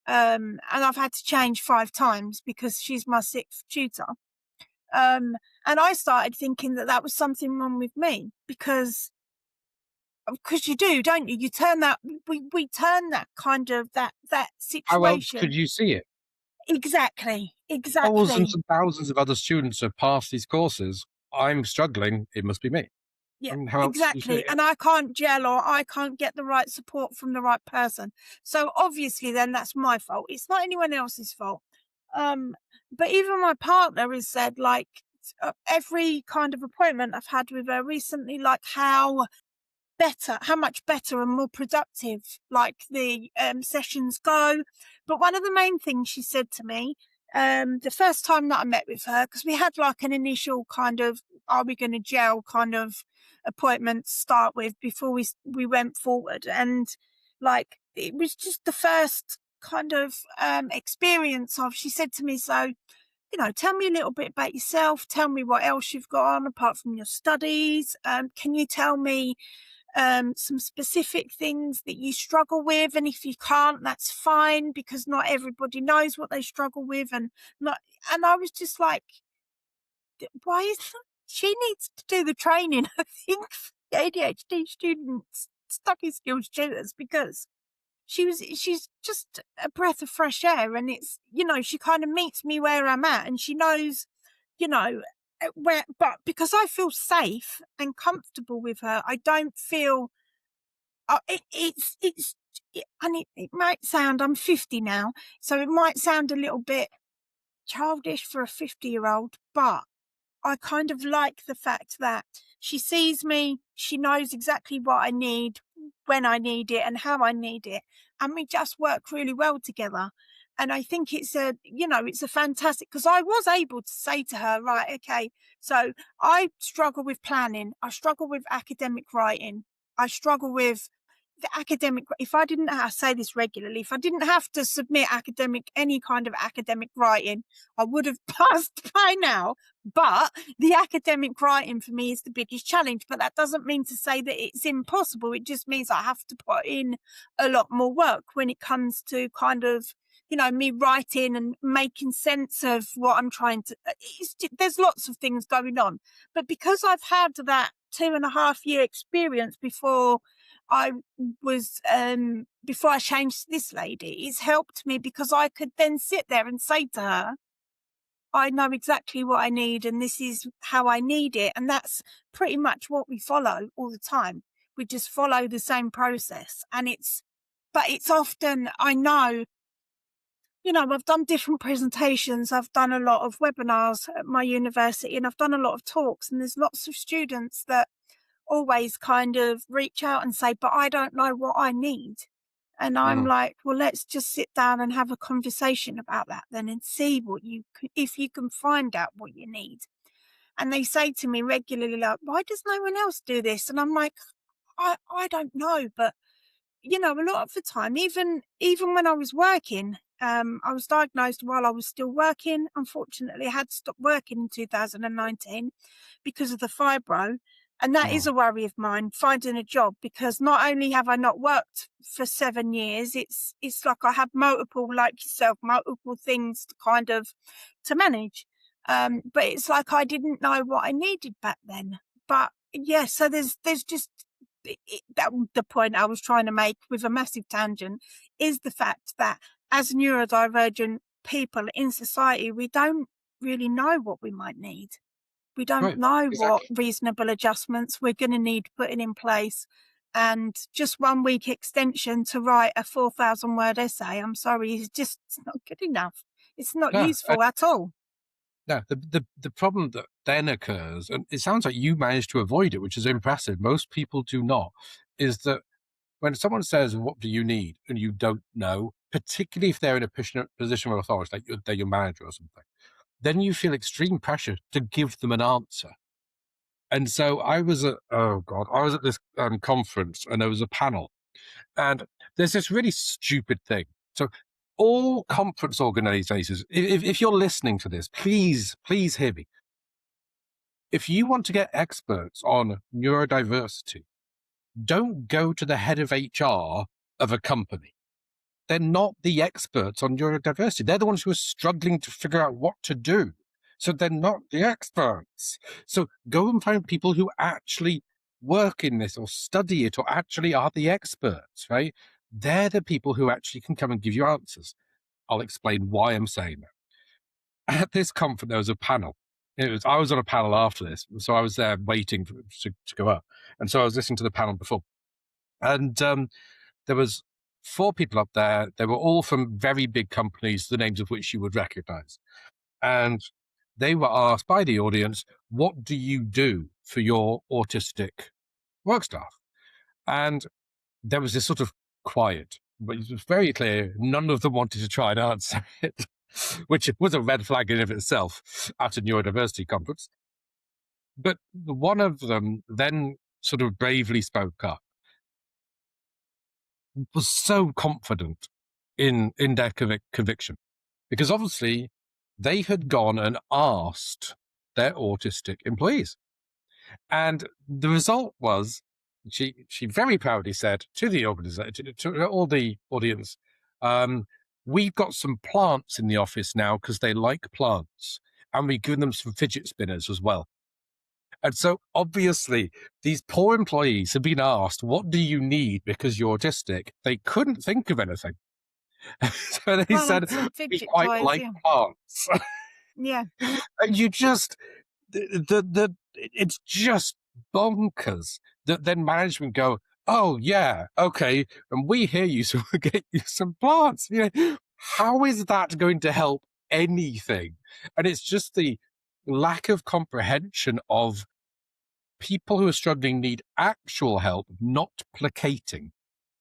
And I've had to change 5 times because she's my sixth tutor. Um, and I started thinking that was something wrong with me because you do, don't you? You turn that, we turn that kind of that How else could situation. you see it? Exactly, Thousands exactly. and thousands of other students have passed these courses. I'm struggling, it must be me. Yeah, And how else do you see exactly. it? And I can't gel, or I can't get the right support from the right person. So obviously then that's my fault. It's not anyone else's fault. Um, but even my partner has said, like, every kind of appointment I've had with her recently, like how much better and more productive like the sessions go. But one of the main things she said to me, the first time that I met with her, because we had like an initial kind of, are we going to gel kind of appointment to start with before we went forward, and like it was just the first kind of experience of, she said to me, so tell me a little bit about yourself, tell me what else you've got on apart from your studies, can you tell me some specific things that you struggle with, and if you can't, that's fine, because not everybody knows what they struggle with. And I was just like, why is she needs to do the training, I think, for ADHD students, study skills tutors, because she's just a breath of fresh air. And it's, she kind of meets me where I'm at, and she knows, you know, but because I feel safe and comfortable with her, I don't feel, and it might sound, I'm 50 now, so it might sound a little bit childish for a 50-year-old, but I kind of like the fact that she sees me, she knows exactly what I need, when I need it, and how I need it, and we just work really well together. And I think it's a fantastic, because I was able to say to her, right, okay, so I struggle with planning, I struggle with academic writing, I struggle with the academic. If I didn't, I say this regularly, if I didn't have to submit any kind of academic writing, I would have passed by now. But the academic writing for me is the biggest challenge. But that doesn't mean to say that it's impossible. It just means I have to put in a lot more work when it comes to kind of, me writing and making sense of what I'm trying to. There's lots of things going on. But because I've had that 2.5 year experience before I before I changed to this lady, it's helped me, because I could then sit there and say to her, I know exactly what I need, and this is how I need it. And that's pretty much what we follow all the time. We just follow the same process. But it's often, I know, I've done different presentations. I've done a lot of webinars at my university, and I've done a lot of talks, and there's lots of students that always kind of reach out and say, but I don't know what I need. And I'm Mm. like, well, let's just sit down and have a conversation about that then, and see if you can find out what you need. And they say to me regularly, like, why does no one else do this? And I'm like, I don't know, but a lot of the time, even when I was working, I was diagnosed while I was still working. Unfortunately, I had to stop working in 2019 because of the fibro. And that is Mm. a worry of mine, finding a job, because not only have I not worked for 7 years, it's like I have like yourself, multiple things to manage. But it's like I didn't know what I needed back then. But yeah, so there's just that the point I was trying to make with a massive tangent is the fact that as neurodivergent people in society, we don't really know what we might need. We don't Right. know what Exactly. reasonable adjustments we're going to need putting in place. And just 1 week extension to write a 4,000-word essay, I'm sorry, it's not good enough. It's not Yeah. useful at all. No, the problem that then occurs, and it sounds like you managed to avoid it, which is impressive. Most people do not. Is that when someone says, "What do you need?" and you don't know, particularly if they're in a position of authority, like they're your manager or something, then you feel extreme pressure to give them an answer. And so I was at I was at this conference, and there was a panel, and there's this really stupid thing. So all conference organizers, if you're listening to this, please hear me. If you want to get experts on neurodiversity, don't go to the head of HR of a company. They're not the experts on neurodiversity. They're the ones who are struggling to figure out what to do. So they're not the experts. So go and find people who actually work in this or study it or actually are the experts, right? They're the people who actually can come and give you answers. I'll explain why I'm saying that. At this conference, there was a panel. I was on a panel after this, so I was there waiting to go up. And so I was listening to the panel before. And there was 4 people up there. They were all from very big companies, the names of which you would recognize. And they were asked by the audience, what do you do for your autistic work staff? And there was this sort of quiet, but it was very clear none of them wanted to try and answer it, which was a red flag in of itself at a neurodiversity conference. But one of them then sort of bravely spoke up, was so confident in their conviction, because obviously they had gone and asked their autistic employees. And the result was she very proudly said to the organization, to all the audience, we've got some plants in the office now because they like plants, and we've given them some fidget spinners as well. And so obviously, these poor employees have been asked, what do you need because you're autistic? They couldn't think of anything. So they said, Plants and we fidget quite toys, like yeah. plants. Yeah. And you just, it's just bonkers that then management go, oh yeah, okay, and we hear you, so we'll get you some plants. How is that going to help anything? And it's just the lack of comprehension of people who are struggling need actual help, not placating,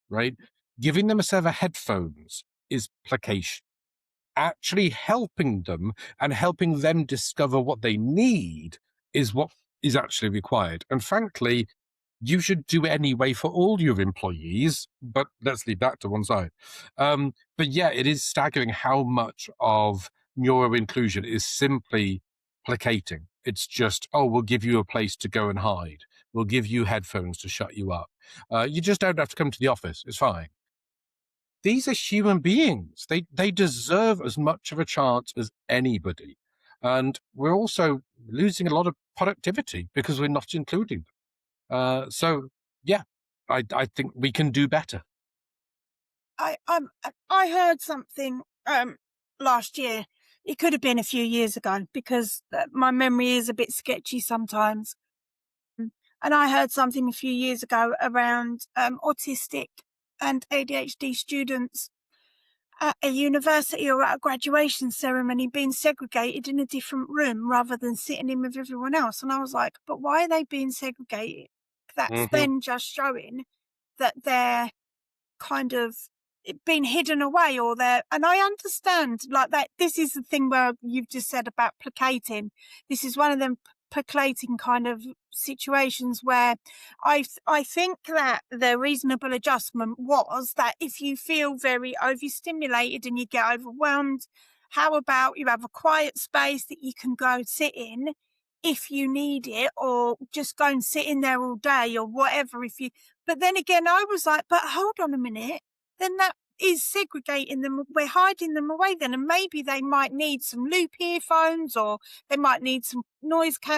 right? Giving them a set of headphones is placation. Actually helping them and helping them discover what they need is what is actually required. And frankly, you should do anyway for all your employees, but let's leave that to one side. But yeah, it is staggering how much of neuro-inclusion is simply placating. It's just, oh, we'll give you a place to go and hide. We'll give you headphones to shut you up. You just don't have to come to the office. It's fine. These are human beings. They deserve as much of a chance as anybody. And we're also losing a lot of productivity because we're not including them. So yeah, I think we can do better. I heard something last year. It could have been a few years ago because my memory is a bit sketchy sometimes. And I heard something a few years ago around autistic and ADHD students at a university or at a graduation ceremony being segregated in a different room rather than sitting in with everyone else. And I was like, but why are they being segregated? That's Hmm. then just showing that they're kind of been hidden away, or they're, and I understand like that. This is the thing where you've just said about placating. This is one of them placating kind of situations where I think that the reasonable adjustment was that if you feel very overstimulated and you get overwhelmed, how about you have a quiet space that you can go sit in if you need it, or just go and sit in there all day or whatever. If you, but then again, I was like, but hold on a minute, then that is segregating them. We're hiding them away then. And maybe they might need some loop earphones, or they might need some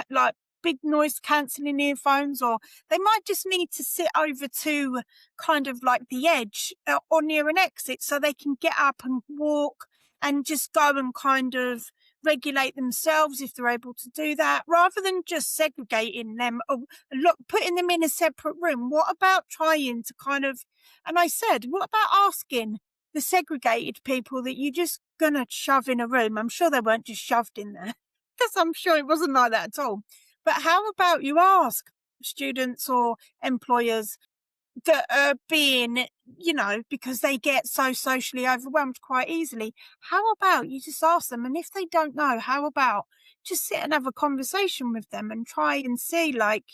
like big noise cancelling earphones, or they might just need to sit over to kind of like the edge or near an exit so they can get up and walk and just go and kind of regulate themselves if they're able to do that, rather than just segregating them or look, putting them in a separate room. What about trying to kind of, and I said, what about asking the segregated people that you're just gonna shove in a room? I'm sure they weren't just shoved in there, because I'm sure it wasn't like that at all. But how about you ask students or employers that are being, because they get so socially overwhelmed quite easily. How about you just ask them? And if they don't know, how about just sit and have a conversation with them and try and see, like,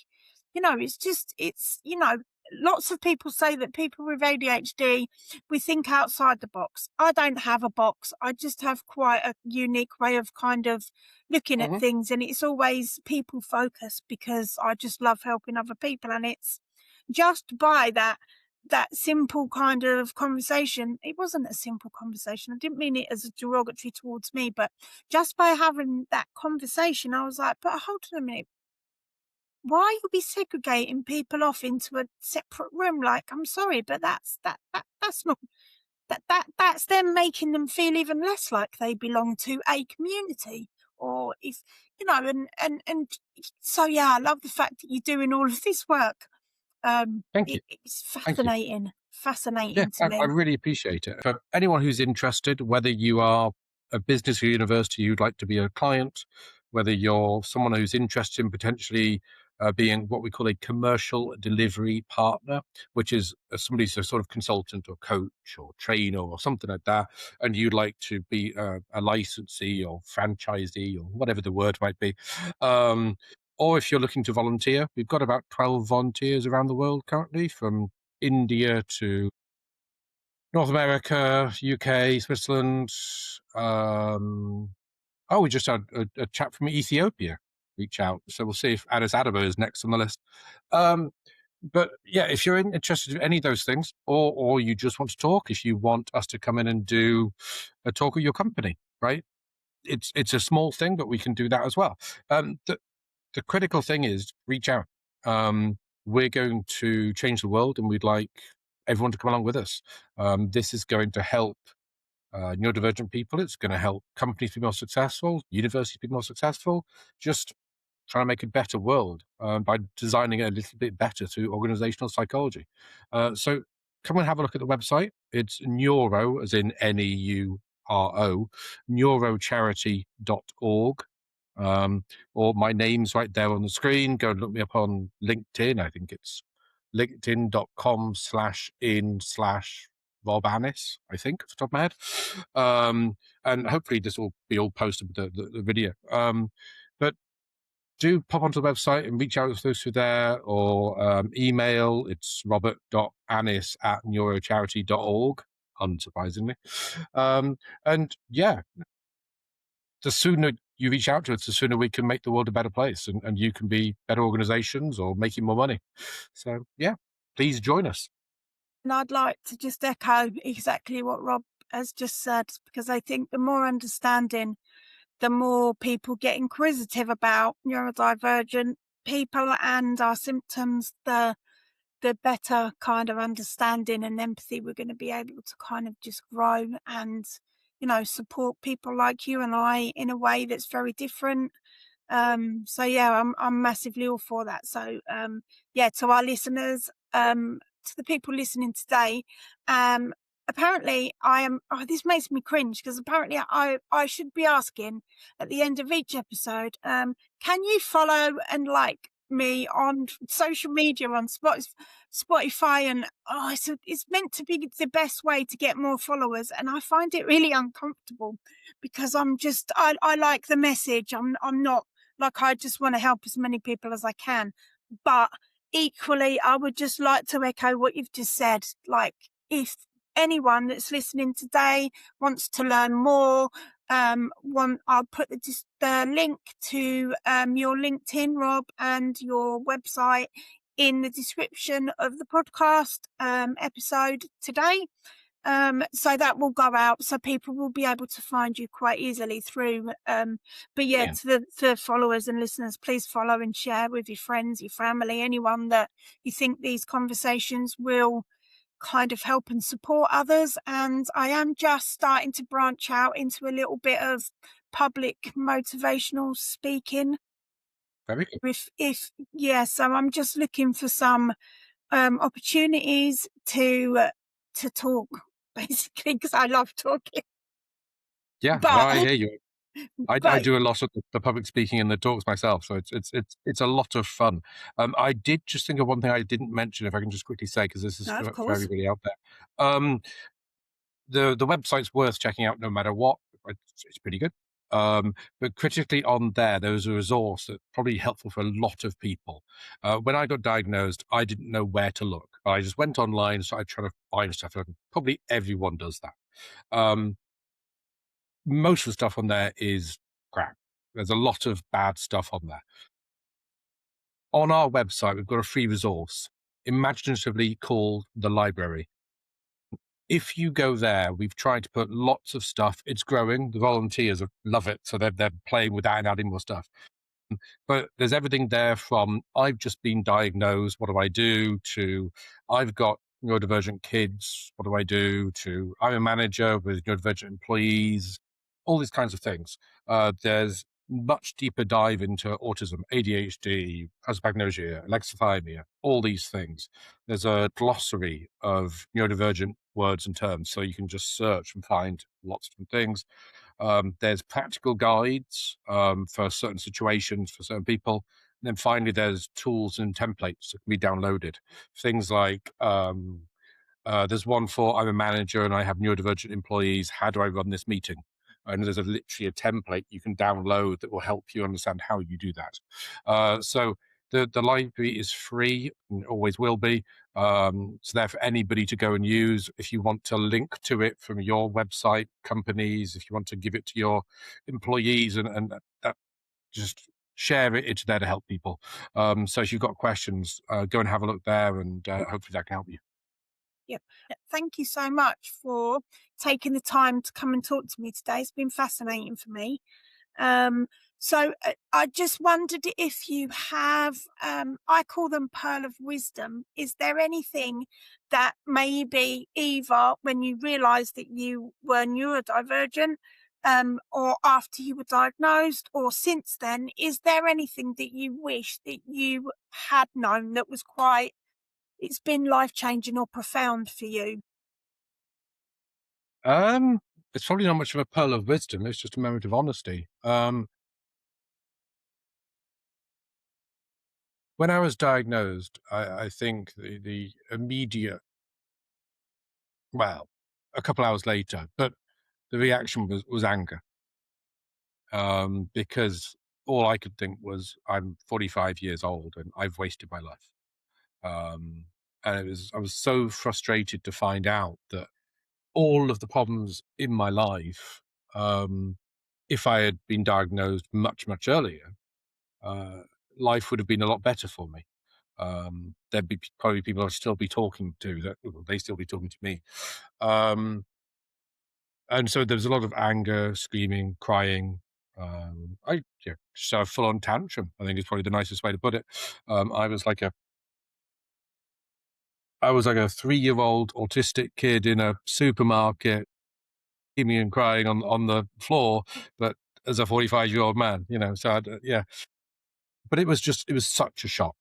lots of people say that people with ADHD, we think outside the box. I don't have a box. I just have quite a unique way of kind of looking at Hmm. things. And it's always people focused because I just love helping other people. And it's, just by that simple kind of conversation. It wasn't a simple conversation. I didn't mean it as a derogatory towards me, but just by having that conversation, I was like, but hold on a minute. Why you be segregating people off into a separate room? Like, I'm sorry, but that's not that's them making them feel even less like they belong to a community. Or if and so yeah, I love the fact that you're doing all of this work. Thank you. It's Thank you. Yeah, fascinating to I me. really appreciate it. For anyone who's interested, whether you are a business or university who'd like to be a client, whether you're someone who's interested in potentially being what we call a commercial delivery partner, which is somebody who's a sort of consultant or coach or trainer or something like that, and you'd like to be a licensee or franchisee or whatever the word might be. Or if you're looking to volunteer, we've got about 12 volunteers around the world currently, from India to North America, UK, Switzerland. We just had a chap from Ethiopia reach out. So we'll see if Addis Ababa is next on the list. Um, but yeah, if you're interested in any of those things, or you just want to talk, if you want us to come in and do a talk with your company, right? It's a small thing, but we can do that as well. The critical thing is reach out. We're going to change the world, and we'd like everyone to come along with us. This is going to help neurodivergent people. It's going to help companies be more successful, universities be more successful. Just trying to make a better world by designing it a little bit better through organizational psychology. So come and have a look at the website. It's neuro, as in neuro, neurocharity.org. Or my name's right there on the screen. Go and look me up on LinkedIn. I think it's linkedin.com/in/Rob Annis, I think, off the top of my head. And hopefully this will be all posted with the video. But do pop onto the website and reach out to those through there, or email. It's robert.annis@neurocharity.org, unsurprisingly. And yeah, the sooner you reach out to us, the sooner we can make the world a better place, and you can be better organizations or making more money. So yeah, please join us. And I'd like to just echo exactly what Rob has just said, because I think the more understanding, the more people get inquisitive about neurodivergent people and our symptoms, the better kind of understanding and empathy we're going to be able to kind of just grow and, support people like you and I in a way that's very different. So yeah, I'm massively all for that. So yeah, to our listeners, to the people listening today, um, apparently I am. Oh, this makes me cringe because apparently I should be asking at the end of each episode, can you follow and like me on social media on Spotify, and it's meant to be the best way to get more followers, and I find it really uncomfortable because I like the message. I'm not like, I just want to help as many people as I can. But equally, I would just like to echo what you've just said. Like, if anyone that's listening today wants to learn more, I'll put the link to your LinkedIn, Rob, and your website in the description of the podcast episode today. So that will go out, so people will be able to find you quite easily through. But yeah, Brilliant. to the followers and listeners, please follow and share with your friends, your family, anyone that you think these conversations will kind of help and support others. And I am just starting to branch out into a little bit of public motivational speaking. Very good. So I'm just looking for some opportunities to talk, basically, because I love talking. Yeah, no, But I hear you. I but do a lot of the public speaking and the talks myself, so it's a lot of fun. I did just think of one thing I didn't mention, if I can just quickly say, because this is no, of for course. everybody out there. The website's worth checking out no matter what. It's pretty good. But critically on there's a resource that's probably helpful for a lot of people. When I got diagnosed, I didn't know where to look. I just went online and started trying to find stuff, and probably everyone does that. Most of the stuff on there is crap. There's a lot of bad stuff on there. On our website, we've got a free resource, imaginatively called the library. If you go there, we've tried to put lots of stuff. It's growing. The volunteers love it, so they're playing with that and adding more stuff. But there's everything there from I've just been diagnosed, what do I do, to I've got neurodivergent kids, what do I do, to I'm a manager with neurodivergent employees, all these kinds of things. There's much deeper dive into autism, ADHD, prosopagnosia, alexithymia, all these things. There's a glossary of neurodivergent words and terms, so you can just search and find lots of different things. There's practical guides for certain situations for certain people. And then finally, there's tools and templates that can be downloaded. Things like there's one for I'm a manager and I have neurodivergent employees. How do I run this meeting? And there's literally a template you can download that will help you understand how you do that. So the library is free and always will be. It's there for anybody to go and use. If you want to link to it from your website, companies, if you want to give it to your employees and that just share it, it's there to help people. So if you've got questions, go and have a look there, and hopefully that can help you. Yep. Thank you so much for taking the time to come and talk to me today. It's been fascinating for me. Um, So I just wondered if you have, I call them pearl of wisdom. Is there anything that maybe either when you realised that you were neurodivergent, or after you were diagnosed, or since then, is there anything that you wish that you had known that was quite, it's been life changing or profound for you? Um, it's probably not much of a pearl of wisdom. It's just a moment of honesty. When I was diagnosed, I think the immediate, well, a couple hours later, but the reaction was anger, because all I could think was, I'm 45 years old and I've wasted my life. Um, and I was so frustrated to find out that all of the problems in my life, um, if I had been diagnosed much, much earlier, uh, life would have been a lot better for me. There'd be probably people I'd still be talking to that, well, they still be talking to me. Um, and so there was a lot of anger, screaming, crying. I yeah, just had a full on tantrum, I think is probably the nicest way to put it. Um, I was like a I was like a 3-year-old autistic kid in a supermarket, screaming and crying on the floor, but as a 45-year-old man, so yeah. But it was such a shock.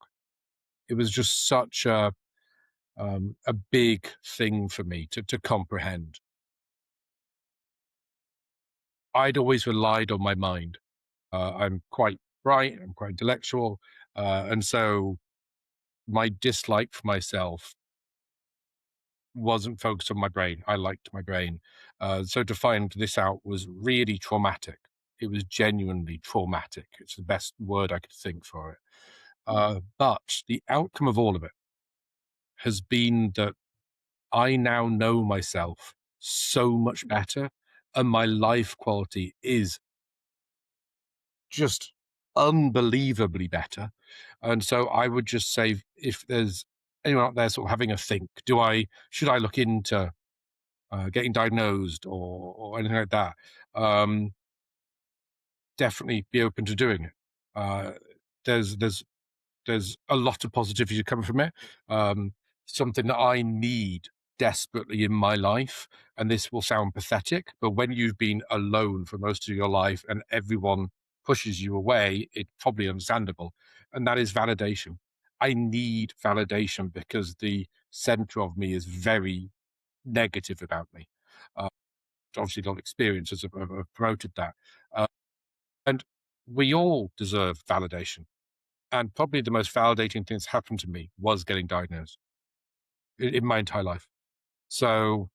It was just such a big thing for me to comprehend. I'd always relied on my mind. I'm quite bright, I'm quite intellectual, and so my dislike for myself wasn't focused on my brain. I liked my brain. So to find this out was really traumatic. It was genuinely traumatic. It's the best word I could think for it. But the outcome of all of it has been that I now know myself so much better, and my life quality is just unbelievably better. And so I would just say, if there's anyone out there sort of having a think, should I look into getting diagnosed or anything like that? Um, Definitely be open to doing it. Uh, there's there's there's a lot of positivity coming from it. Um, Something that I need desperately in my life, and this will sound pathetic, but when you've been alone for most of your life and everyone pushes you away, it's probably understandable, and that is validation. I need validation because the center of me is very negative about me. Uh, Obviously, a lot of experiences have promoted that, uh, and we all deserve validation. And probably the most validating thing that's happened to me was getting diagnosed in my entire life. So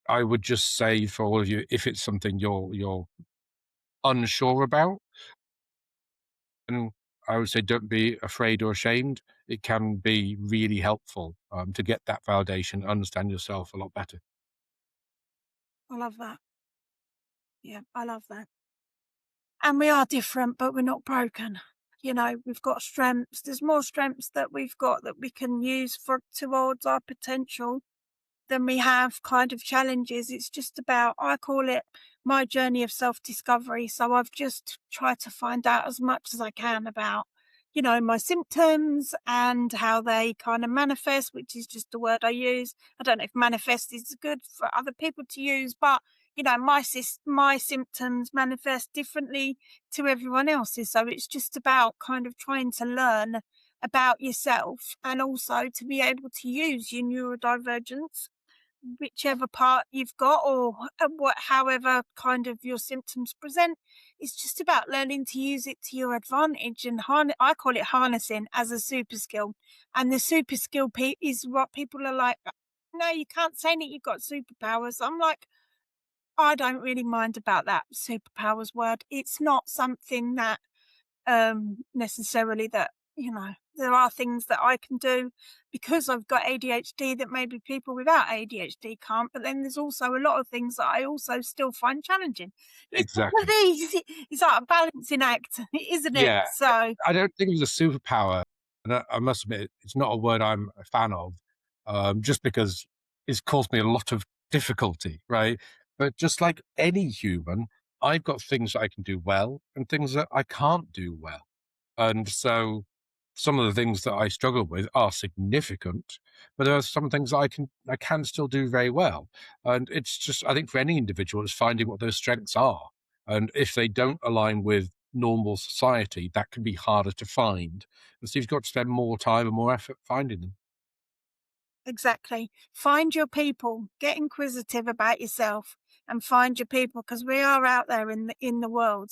I would just say for all of you, if it's something you're unsure about, and I would say don't be afraid or ashamed. It can be really helpful to get that validation, understand yourself a lot better. I love that. Yeah, I love that. And we are different, but we're not broken. We've got strengths. There's more strengths that we've got that we can use for towards our potential than we have kind of challenges. It's just about, I call it my journey of self discovery. So I've just tried to find out as much as I can about, my symptoms and how they kind of manifest, which is just the word I use. I don't know if manifest is good for other people to use, but my symptoms manifest differently to everyone else's. So it's just about kind of trying to learn about yourself and also to be able to use your neurodivergence, whichever part you've got, or however kind of your symptoms present. It's just about learning to use it to your advantage and I call it harnessing as a super skill. And the super skill is what people are like, no, you can't say that you've got superpowers. I'm like, I don't really mind about that superpowers word. It's not something that necessarily that, there are things that I can do because I've got ADHD that maybe people without ADHD can't, but then there's also a lot of things that I also still find challenging. It's one of Exactly. these, it's like a balancing act, isn't it? Yeah, So I don't think it was a superpower, and I must admit it's not a word I'm a fan of, just because it's caused me a lot of difficulty, right? But just like any human, I've got things that I can do well and things that I can't do well. And so some of the things that I struggle with are significant, but there are some things that I can still do very well. And it's just, I think for any individual, it's finding what those strengths are. And if they don't align with normal society, that can be harder to find. And so you've got to spend more time and more effort finding them. Exactly. Find your people. Get inquisitive about yourself and find your people, because we are out there in the world,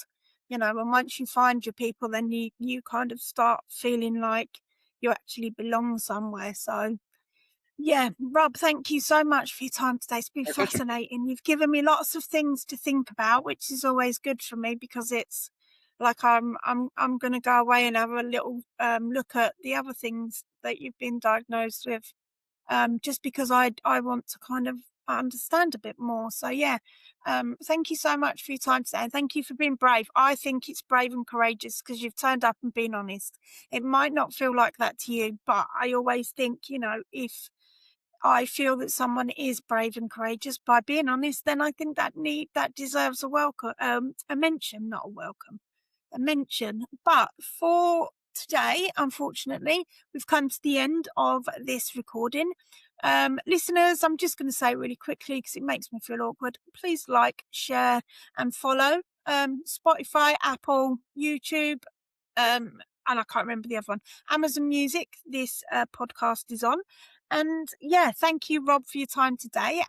and once you find your people, then you kind of start feeling like you actually belong somewhere. So yeah, Rob, thank you so much for your time today. It's been My pleasure. fascinating. You've given me lots of things to think about, which is always good for me, because it's like I'm going to go away and have a little look at the other things that you've been diagnosed with, just because I want to kind of understand a bit more. So yeah, thank you so much for your time today, and thank you for being brave. I think it's brave and courageous because you've turned up and been honest. It might not feel like that to you, but I always think, if I feel that someone is brave and courageous by being honest, then I think that deserves a welcome, a mention, not a welcome, a mention. But for today, unfortunately, we've come to the end of this recording. Listeners, I'm just going to say really quickly, because it makes me feel awkward, please like, share and follow Spotify, Apple, YouTube, and I can't remember the other one, Amazon Music. This podcast is on. And yeah, thank you, Rob, for your time today.